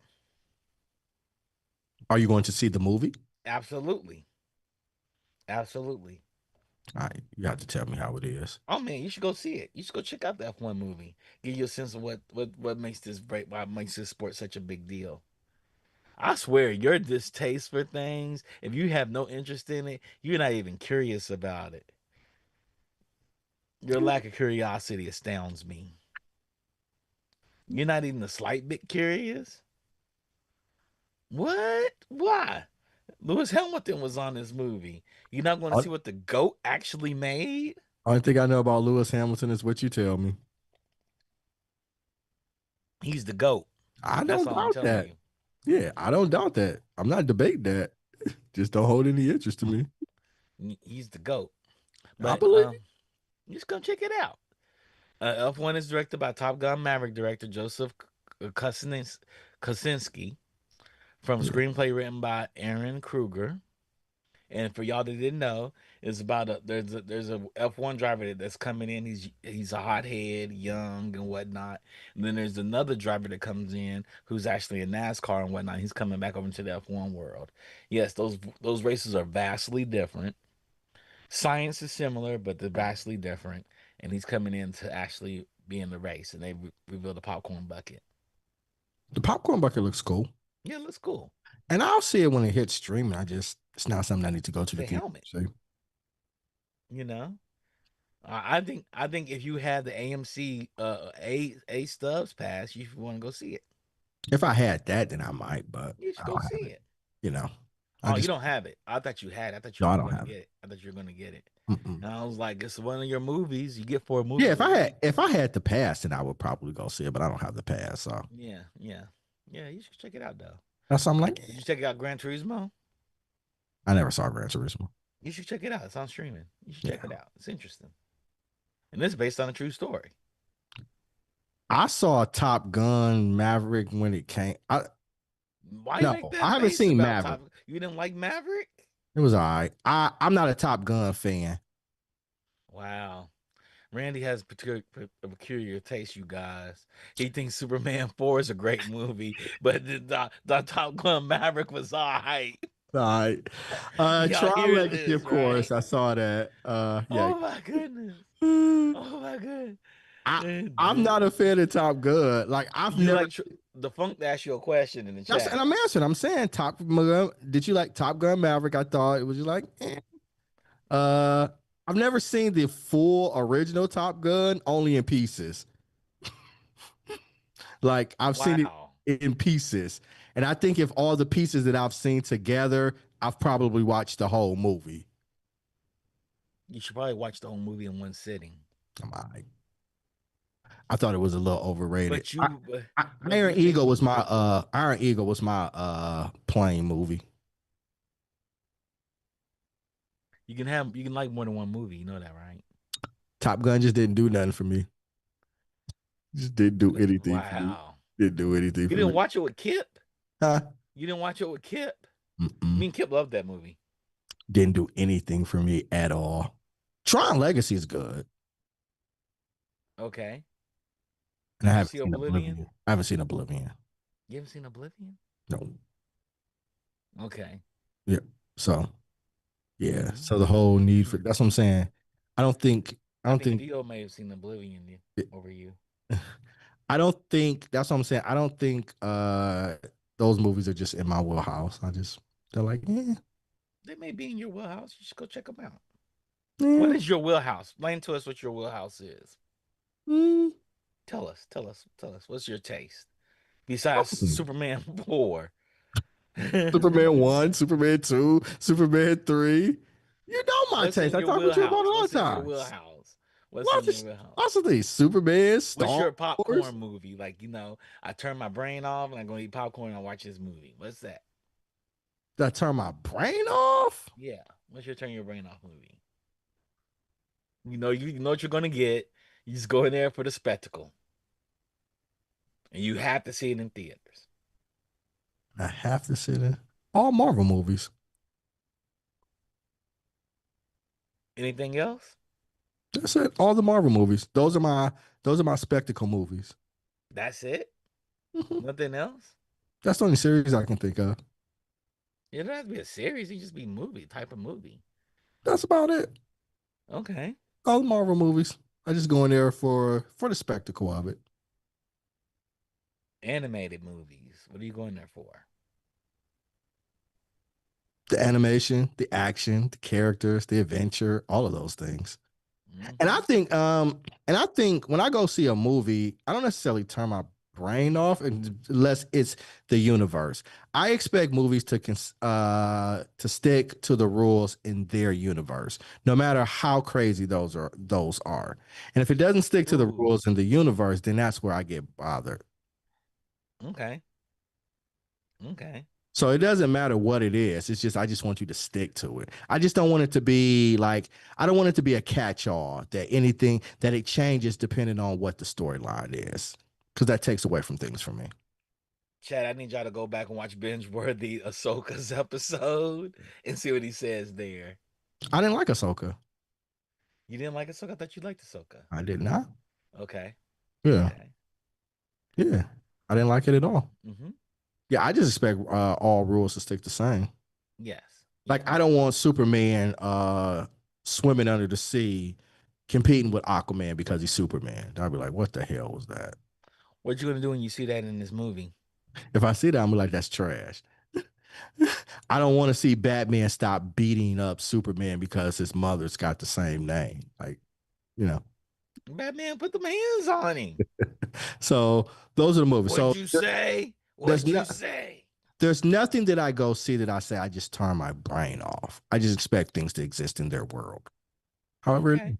Are you going to see the movie? Absolutely. Absolutely. All right, you have to tell me how it is. Oh man, you should go see it. You should go check out the F1 movie. Give you a sense of what makes this break, why makes this sport such a big deal. I swear, your distaste for things, if you have no interest in it, you're not even curious about it. Your lack of curiosity astounds me. You're not even a slight bit curious? What? Why? Lewis Hamilton was on this movie. You're not going to see On- what the GOAT actually made? Only thing I know about Lewis Hamilton is what you tell me. He's the GOAT. I That's don't all I'm doubt telling that. you. Yeah, I don't doubt that. I'm not debating that. Just don't hold any interest to me. He's the GOAT. I But believe just come check it out. F1 is directed by Top Gun Maverick director Joseph Kosinski from it. screenplay written by Aaron Kruger. And for y'all that didn't know, it's about there's a F1 driver that's coming in. He's a hothead, young and whatnot. And then there's another driver that comes in who's actually a NASCAR and whatnot. He's coming back over into the F1 world. Yes, those races are vastly different. Science is similar, but they're vastly different. And he's coming in to actually be in the race, and they revealed a popcorn bucket. The popcorn bucket looks cool. Yeah, it looks cool. And I'll see it when it hits streaming. It's not something I need to go to the The theater. helmet, See, you know. I think if you had the AMC A Stubs pass, you want to go see it. if I had that, then I might, but You should I go don't see have it. it. You know, I Oh, you just don't have it. I thought you had. I thought you no, I were don't gonna have it. get it. I thought you were gonna get it. Mm-mm. And I was like, it's one of your movies. You get 4 movies Yeah, a week. if I had the pass, then I would probably go see it, but I don't have the pass, so Yeah, yeah, yeah. You should check it out though. that's why I'm like, Did you check out Gran Turismo? I never saw Gran Turismo. You should check it out. It's on streaming. You should check Yeah, it out. It's interesting, and it's based on a true story. I saw Top Gun Maverick when it came. Why you No, make I that haven't face seen about Maverick. Top? You didn't like Maverick? It was all right. I'm not a Top Gun fan. Wow. Randy has a peculiar taste, you guys. He thinks Superman 4 is a great movie, but the Top Gun Maverick was all right. All right. Y'all Tron hear Legacy, this, of course. right? I saw that. Yeah. Oh my goodness. Oh my goodness. I I'm Did not a fan of Top Gun. Like I've you never. like the Funk to ask you a question in the And chat? I'm answering. I'm saying Top Gun. Did you like Top Gun Maverick? I thought it was just like. Uh, I've never seen the full original Top Gun, only in pieces. Like I've seen it Wow. in pieces, and I think if all the pieces that I've seen together, I've probably watched the whole movie. You should probably watch the whole movie in one sitting. I thought it was a little overrated. But you, but Iron you think Eagle was my plane movie. you can like more than one movie. You know that, right? Top Gun just didn't do nothing for me. Just didn't do anything for me. Wow. Didn't do anything You for didn't me. watch it with Kip? Huh? You didn't watch it with Kip? Mm-mm. Me and Kip loved that movie. Didn't do anything for me at all. Tron Legacy is good. Okay. And I Did you haven't see seen Oblivion? Oblivion. I haven't seen Oblivion. You haven't seen Oblivion? No. Okay. Yeah. So yeah. Hmm. So the whole need for Hmm. that's what I'm saying. I don't think I I don't think think Theo may have seen Oblivion over you. I don't think that's what I'm saying. I don't think those movies are just in my wheelhouse. They're like, They may be in your wheelhouse. You should go check them out. What yeah, is your wheelhouse? Explain to us what your wheelhouse is. mm, Tell us. Tell us. Tell us. What's your taste? Besides mm. Superman 4. Superman 1, Superman 2, Superman 3. You know my What's taste. in I your talk with you about wheelhouse? it all What's the in your time. wheelhouse? What's in Lots your of, wheelhouse? lots of things. Superman, What's Star your Wars. popcorn movie? Like, I turn my brain off and I'm going to eat popcorn and I watch this movie. What's that? Did I turn my brain off? Yeah. What's your turn your brain off movie? You know what you're going to get. You just go in there for the spectacle. And you have to see it in theaters. I have to sit in all Marvel movies. Anything else? That's it. All the Marvel movies. Those are my spectacle movies. That's it? Mhm. Nothing else? That's the only series I can think of. It doesn't have to be a series. It can just be movie, type of movie. That's about it. Okay. All the Marvel movies. I just go in there for the spectacle of it. Animated movies. What are you going there for? The animation, the action, the characters, the adventure, all of those things. And I Hmm. think, when I go see a movie, I don't necessarily turn my brain off unless it's the universe. I expect movies to stick to the rules in their universe, no matter how crazy those are. And if it doesn't stick to the Ooh. rules in the universe, then that's where I get bothered. Okay. Okay. So it doesn't matter what it is. It's just I just want you to stick to it. I just don't want it to be like I don't want it to be a catch-all that anything that it changes depending on what the storyline is. Because that takes away from things for me. Chad, I need y'all to go back and watch binge worthy Ahsoka's episode and see what he says there. I didn't like Ahsoka. You didn't like Ahsoka? I thought you liked Ahsoka. I did not. Okay. Yeah. Okay. Yeah. I didn't like it at all. Mm-hmm. Yeah, I just expect all rules to stick the same. Yes. Like Yeah. I don't want Superman swimming under the sea competing with Aquaman because he's Superman. I'd be like, what the hell was that? What you gonna do when you see that in this movie? If I see that, I'm like, that's trash. I don't want to see Batman stop beating up Superman because his mother's got the same name. Like, you know. Batman put the hands on him. So those are the movies. What'd So you say? there's What'd no you say? there's nothing that I go see that I say I just turn my brain off. I just expect things to exist in their world. However, Okay.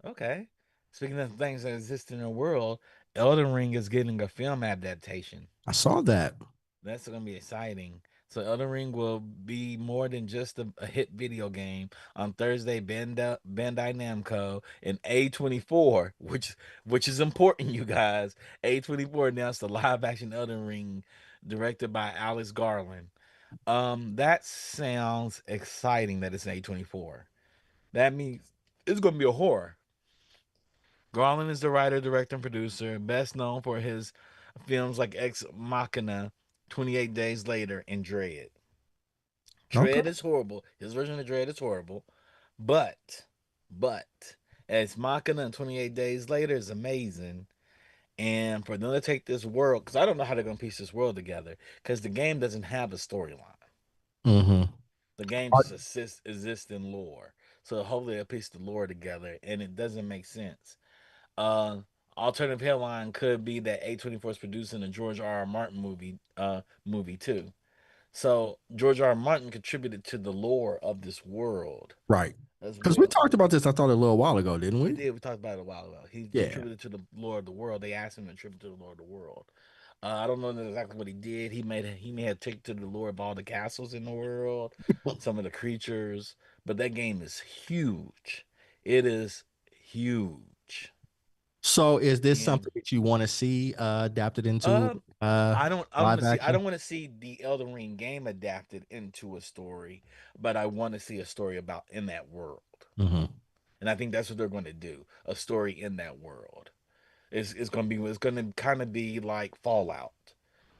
Okay. Speaking of things that exist in the world, Elden Ring is getting a film adaptation. I saw that. That's gonna be exciting. So Elden Ring will be more than just a hit video game. On Thursday, Bandai Namco and A24, which is important, you guys. A24 announced a live action Elden Ring directed by Alex Garland. That sounds exciting that it's A24. That means it's gonna be a horror. Garland is the writer, director, and producer, best known for his films like Ex Machina, 28 Days Later, and Dread. Okay. Dread is horrible. His version of Dread is horrible, but, but, Ex Machina and 28 Days Later is amazing. And for them to take this world, because I don't know how they're going to piece this world together, because the game doesn't have a storyline. Mm-hmm. The game just exists in lore. So hopefully they'll piece the lore together, and it doesn't make sense. Uh, Alternative headline could be that A24 is producing a George R. R. Martin movie too. So George R. R. Martin contributed to the lore of this world Right. as Because we well. talked about this, I thought, a little while ago, didn't We we? did. We talked about it a while ago. He Yeah. contributed to the lore of the world. They asked him to contribute to the lore of the world. I don't know exactly what he did. He may have taken to the lore of all the castles in the world, some of the creatures, but that game is huge. It is huge. So is this And something that you want to see adapted into Um, I don't. I want live to see. I action? don't want to see the Elden Ring game adapted into a story, but I want to see a story about in that world, Mm-hmm. and I think that's what they're going to do. A story in that world. It's going to be. It's going to kind of be like Fallout,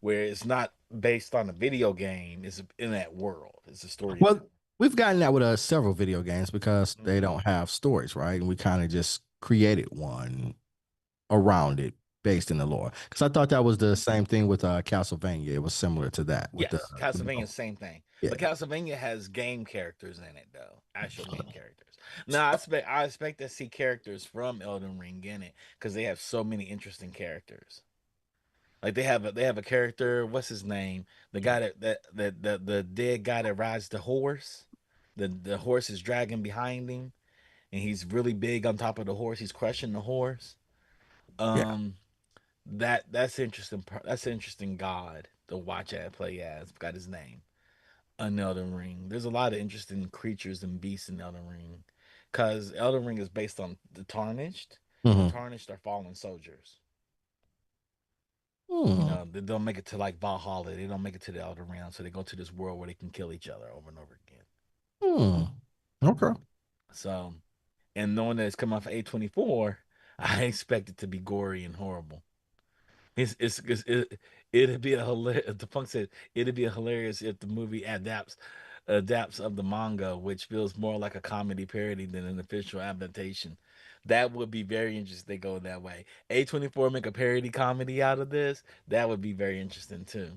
where it's not based on a video game. It's in that world. It's a story in Well, that. we've gotten that with several video games because they Mm-hmm. don't have stories, right? And we kind of just created one around it based in the lore. Because I thought that was the Mm-hmm. same thing with Castlevania. It was similar to that with Yes, Castlevania, same thing. But yeah. Castlevania has game characters in it though. Actual game characters. Now I expect to see characters from Elden Ring in it because they have so many interesting characters. Like they have a character, what's his name? The guy the dead guy that rides the horse. The horse is dragging behind him and he's really big on top of the horse. He's crushing the horse. Yeah. Um that's interesting. That's an interesting god to watch at play as. Got his name. An Elden Ring. There's a lot of interesting creatures and beasts in Elden Ring, because Elden Ring is based on the Tarnished, and the Mm-hmm. Tarnished are fallen soldiers. You Hmm. know, they don't make it to like Valhalla. They don't make it to the Elden Realm, so they go to this world where they can kill each other over and over again. Hmm. Okay. So, and knowing that it's coming off of A24, I expect it to be gory and horrible. It'd be a hilarious. The punk said it'd be a hilarious if the movie adapts of the manga, which feels more like a comedy parody than an official adaptation. That would be very interesting. They go that way. A24 make a parody comedy out of this. That would be very interesting too.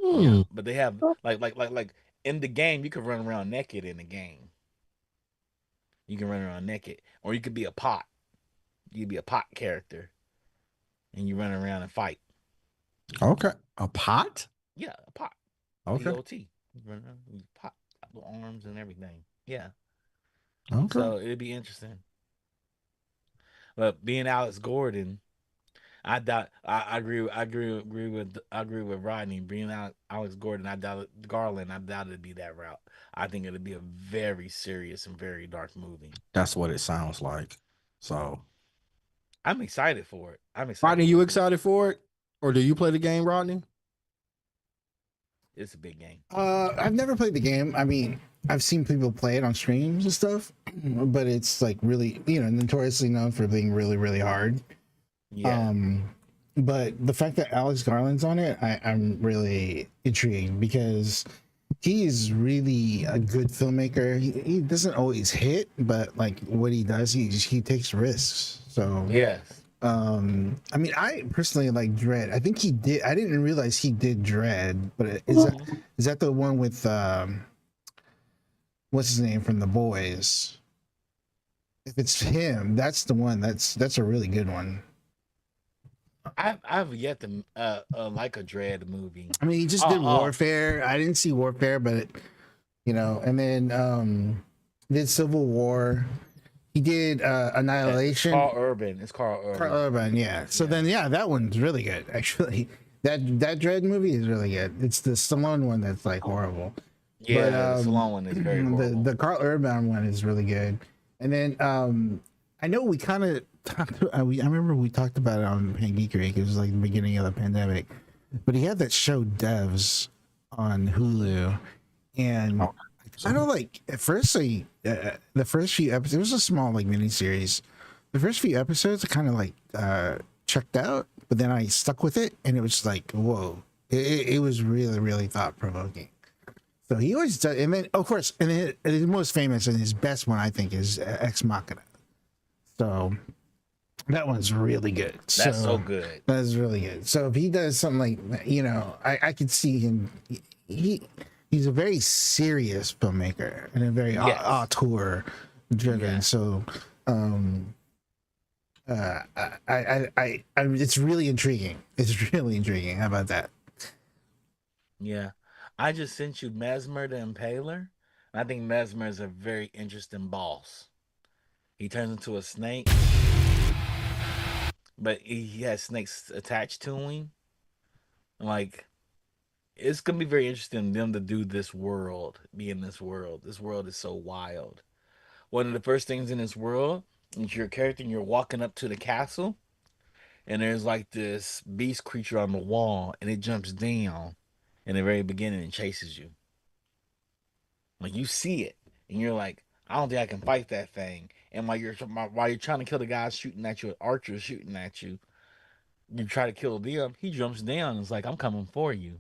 Yeah, Hmm. but they have like in the game, you can run around naked in the game. You can run around naked, or you could be a pot. You could be a pot character, and you run around and fight. Okay. A pot? Yeah, a pot. Okay. POT. You run around, you pot, little arms and everything. Yeah. Okay. So it'd be interesting. But being Alex Gordon, I doubt. I agree with Rodney. Being out Alex Gordon, I doubt it. Garland, I doubt it'd be that route. I think it'd be a very serious and very dark movie. That's what it sounds like. So, I'm excited for it. I'm excited Rodney, you for it. excited for it? Or do you play the game, Rodney? It's a big game. I've never played the game. I mean, I've seen people play it on streams and stuff, but it's like really, notoriously known for being really, really hard. Yeah. Um, but the fact that Alex Garland's on it, I'm really intrigued because he's really a good filmmaker. He doesn't always hit, but like what he does, he takes risks. So Yes. I mean, I personally like Dread. I think he did. I didn't realize he did Dread, but Mhm. is that the one with what's his name from The Boys? If it's him, that's the one. That's a really good one. I've yet to like a Dread movie. I mean, he just did Oh, Warfare. I didn't see Warfare, but and then did Civil War. He did it's Annihilation. Carl Urban. It's Carl Carl Urban. Urban, yeah. So Yeah. then, yeah, that one's really good. Actually, that Dread movie is really good. It's the Stallone one that's like horrible, but Yeah, the Salon one is very horrible. the Carl Urban one is really good. And then I know we kind of talked. I remember we talked about it on Pangeekery. It was like the beginning of the pandemic, but he had that show Devs on Hulu, and Oh, I don't like at first. The first few episodes, it was a small like mini series. The first few episodes, I kind of like checked out, but then I stuck with it, and it was like, whoa! It was really, really thought provoking. So he always does, and then of course, and his most famous and his best one, I think, is Ex Machina. So that one's really good. That's so So good. that's really good. So if he does something like that, I could see him. He he's a very serious filmmaker and a very Yes. auteur driven. Yeah. So it's really intriguing. It's really intriguing. How about that? Yeah. I just sent you Mesmer the Impaler. And I think Mesmer is a very interesting boss. He turns into a snake, but he has snakes attached to him. Like, it's gonna be very interesting them to do this world, be in this world. This world is so wild. One of the first things in this world is your character and you're walking up to the castle, and there's like this beast creature on the wall, and it jumps down in the very beginning and chases you. Like you see it, and you're like, I don't think I can fight that thing. And while you're trying to kill the guys shooting at you, archers shooting at you, you try to kill them. He jumps down and is like, I'm coming for you.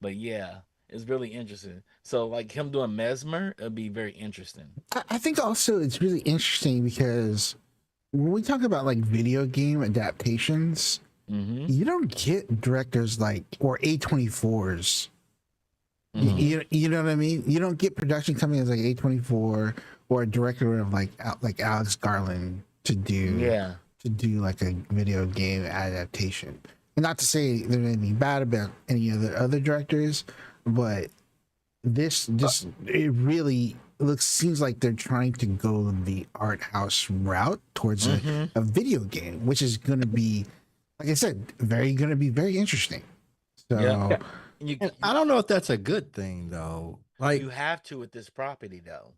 But yeah, it's really interesting. So like him doing Mesmer, it'd be very interesting. I think also it's really interesting because when we talk about like video game adaptations, Mm-hmm. you don't get directors like or A24s. Mm-hmm. You know what I mean? You don't get production companies like A24 or a director of like Alex Garland Yeah. to do like a video game adaptation. And not to say there's anything bad about any of the other directors, but this just it really seems like they're trying to go the art house route towards Mm-hmm. a video game, which is going to be, like I said, going to be very interesting. So Yeah. You And I don't know if that's a good thing though. Like, you have to with this property though.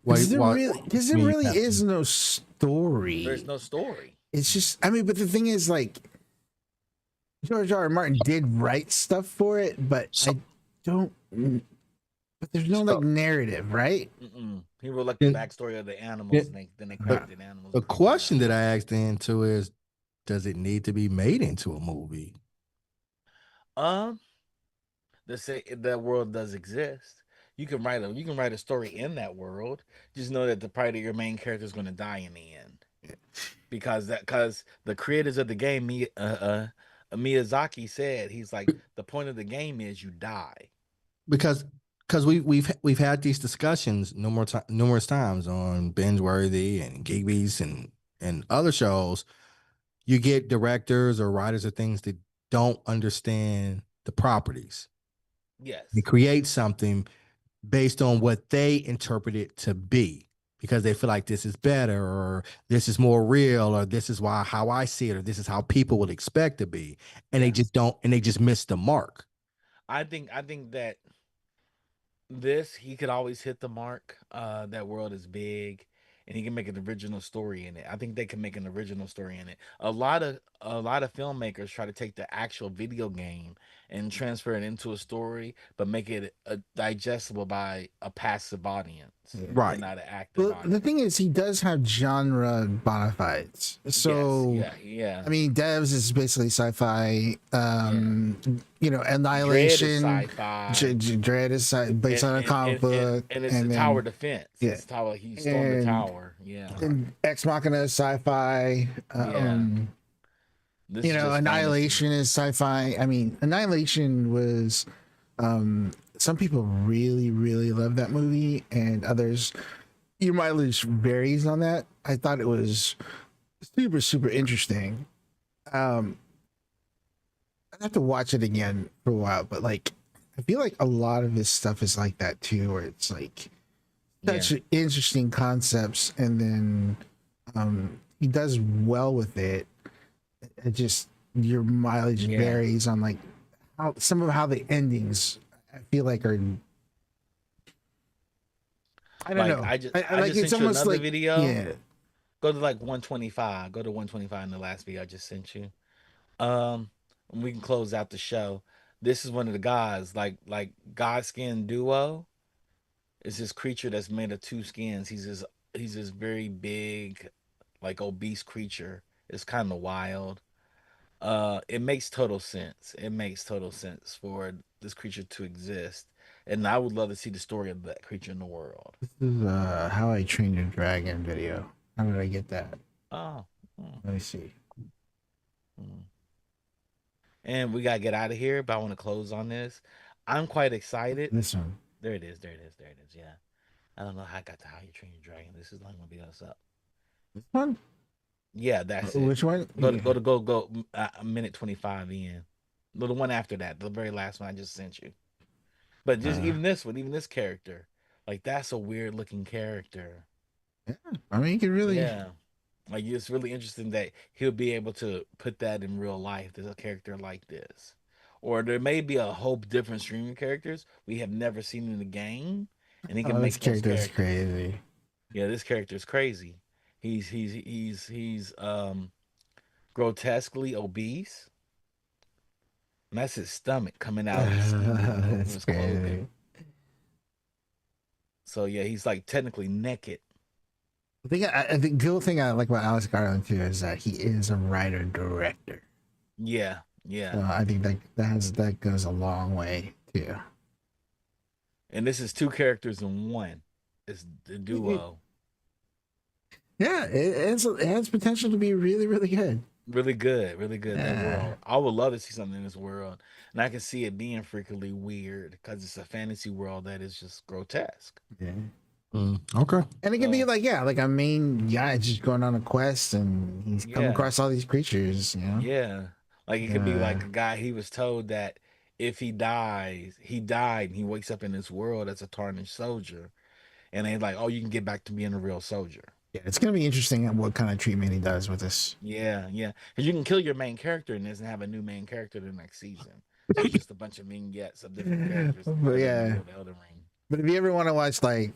because there what really, because there mean you really have to? is no story. There's no story. It's just, I mean, but the thing is, like, George R. R. Martin did write stuff for it, but So- I don't. But there's no So- like narrative, right? Mm-mm. He wrote like the Yeah. backstory of the animals, Yeah. and then they corrected animals. The question that I asked into is, does it need to be made into a movie? um, the say that world does exist. You can write a story in that world. Just know that the probably your main character is going to die in the end because the creators of the game Miyazaki said, he's like, the point of the game is you die. because we've had these discussions numerous times on binge worthy and GeekBeast and other shows. You get directors or writers of things that don't understand the properties. They Yes. create something based on what they interpret it to be because they feel like this is better or this is more real or this is why how I see it or this is how people would expect to be, and they Yeah. just don't, and they just miss the mark. I think that this he could always hit the mark. That world is big, and he can make an original story in it. I think they can make an original story in it. A lot of filmmakers try to take the actual video game and transfer it into a story, but make it digestible by a passive audience Yeah. and Right. not an active Well, the audience. thing is, he does have genre bona fides. Yes, So, yeah, yeah, I mean, Devs is basically sci-fi. yeah. Dread is Annihilation, sci-fi, Dread is based and on a and, comic and, and, book, and it's the and tower then defense. yeah, It's tower. He stormed the and tower. Yeah, and Ex Machina is sci-fi. yeah. This is just fantasy. Annihilation is sci-fi. I mean, Annihilation was. Some people really, really love that movie, and others, your mileage varies on that. I thought it was super, super interesting. Um, I'd have to watch it again for a while, but like, I feel like a lot of his stuff is like that too, where it's like Yeah, such interesting concepts, and then he does well with it. It just your mileage yeah. varies on like how some of how the endings I feel like are. I don't Like know. I just I I like just it's sent you almost another like video. yeah. Go to like 125. Go to 125 in the last video I just sent you. Um, and we can close out the show. This is one of the gods, like God Skin Duo. It's this creature that's made of two skins. He's this very big, like obese creature. It's kind of wild. It makes total sense. It makes total sense for this creature to exist, and I would love to see the story of that creature in the world. This is How I Trained Your Dragon video. How did I get that? Oh, hmm, Let me see. hmm. And we gotta get out of here, but I want to close on this. I'm quite excited. This one. There it is. There it is. There it is. Yeah. I don't know how I got to How You Train Your Dragon. This is not gonna be us up. This one? Yeah, that's it. Which one? Go to Yeah. go to go go a minute 25 in. The one after that, the very last one I just sent you. But just Uh, even this one, even this character, like that's a weird looking character. yeah. I mean, you can really. Yeah. Like it's really interesting that he'll be able to put that in real life. There's a character like this. Or there may be a whole different streaming characters we have never seen in the game, and he can Oh, this make those character is characters. crazy. Yeah, this character is crazy. He's grotesquely obese. And that's his stomach coming out of the skin of That's his crazy. clothing. So yeah, he's like technically naked. I think the cool thing I like about Alex Garland too is that he is a writer director. Yeah, So yeah. I think that goes a long way too. And this is two characters in one. It's the duo. Yeah, it has potential to be really, really good. Really good, really good. That Yeah. world. I would love to see something in this world. And I can see it being freakily weird because it's a fantasy world that is just grotesque. Yeah. Okay. And it can be So like, yeah, like a main guy just going on a quest and he's come yeah, across all these creatures, you know? yeah. Like it could be Uh, like a guy he was told that if he dies, he died and he wakes up in this world as a tarnished soldier. And they like, oh, you can get back to being a real soldier. yeah, it's gonna be interesting what kind of treatment he does with this. Yeah, yeah. Because you can kill your main character in this and have a new main character the next season. So it's just a bunch of vignettes of different characters But as they yeah, build Elden Ring. but if you ever want to watch like,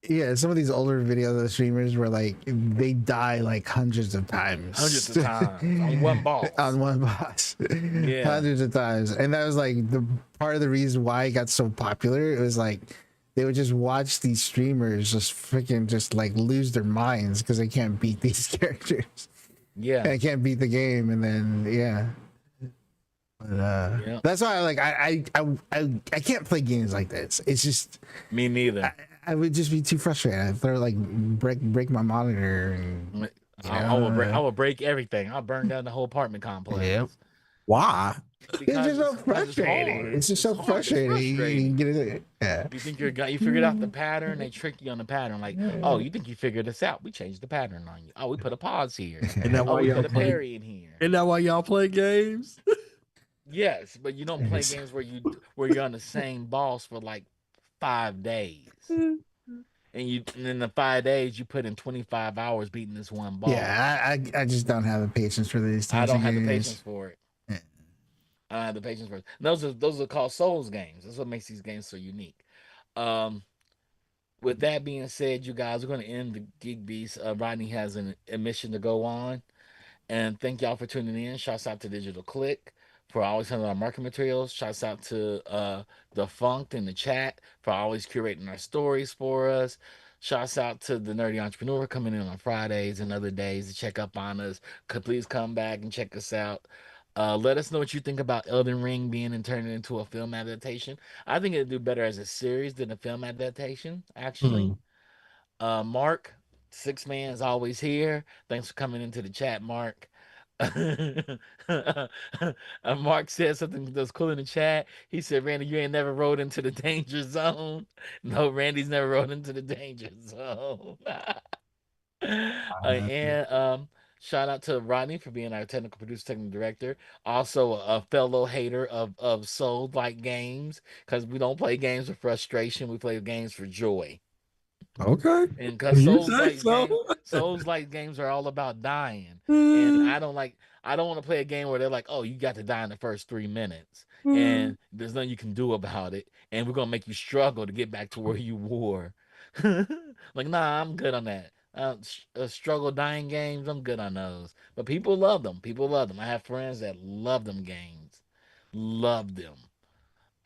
yeah, some of these older videos of the streamers where like they die like hundreds of Hundreds times of times on one boss. on one boss, Yeah, hundreds of times, and that was like the part of the reason why it got so popular. It was like they would just watch these streamers just freaking just like lose their minds because they can't beat these characters and yeah, they can't beat the game, and then yeah. But yeah. that's why I can't play games like this. It's just Me neither. I would just be too frustrated. I'd throw like break my monitor and you I will break. I know. will break everything. I'll burn down the whole apartment Yep. complex. Why? It's because just so it's frustrating. hard. It's just It's so hard. It's frustrating. You frustrating. get it. Yeah. You think you figured out the pattern, they trick you on the pattern. Like, oh, you think you figured this out. We changed the pattern on you. Oh, we put a pause here. And that Oh, why we y'all put a play? parry in here. And that why y'all play games? Yes, but you don't play It's- games where you're on the same boss for like 5 days. And in the 5 days you put in 25 hours beating this one boss. yeah, I just don't have the patience for these I types don't of have the patience games. for it. Yeah. I don't have the patience for it. And those are called Souls games. That's what makes these games so unique. Um, with that being said, you guys, we're going to end the Geek Beast. Rodney has a mission to go on. And thank y'all for tuning in. Shouts out to Digital Click for always sending our marketing materials. Shouts out to the Funked in the chat for always curating our stories for us. Shouts out to the Nerdy Entrepreneur coming in on Fridays and other days to check up on us. Please come back and check us out. Let us know what you think about Elden Ring being and turning into a film adaptation. I think it'd do better as a series than a film adaptation, actually. Hmm. Mark, Six Man is always here. Thanks for coming into the chat, Mark. Mark said something that's cool in the chat. He said, Randy, you ain't never rode into the danger zone. No, Randy's never rode into the danger zone. And shout out to Rodney for being our technical producer, technical director. Also, a fellow hater of soul like games because we don't play games for frustration. We play games for joy. Okay. And because You say so. Souls like games are all about dying. And Hmm. I don't want to play a game where they're like, oh, you got to die in the first 3 minutes. And there's nothing you can do about it. And we're gonna make you struggle to get back to where you were. Like, nah, I'm good on that. Struggle dying games, I'm good on those. But people love them. People love them. I have friends that love them games. Love them.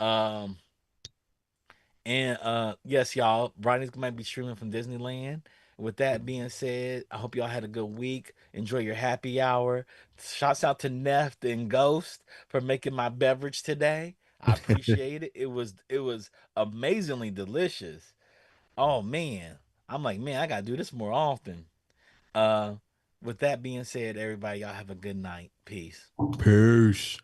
Um and yes, y'all, Ronnie's might be streaming from Disneyland. With that being said, I hope y'all had a good week. Enjoy your happy hour. Shouts out to Neft and Ghost for making my beverage today. I appreciate it. It was amazingly delicious. Oh man. I'm like, man, I gotta do this more often. Uh with that being said, everybody, y'all have a good night. Peace. Peace.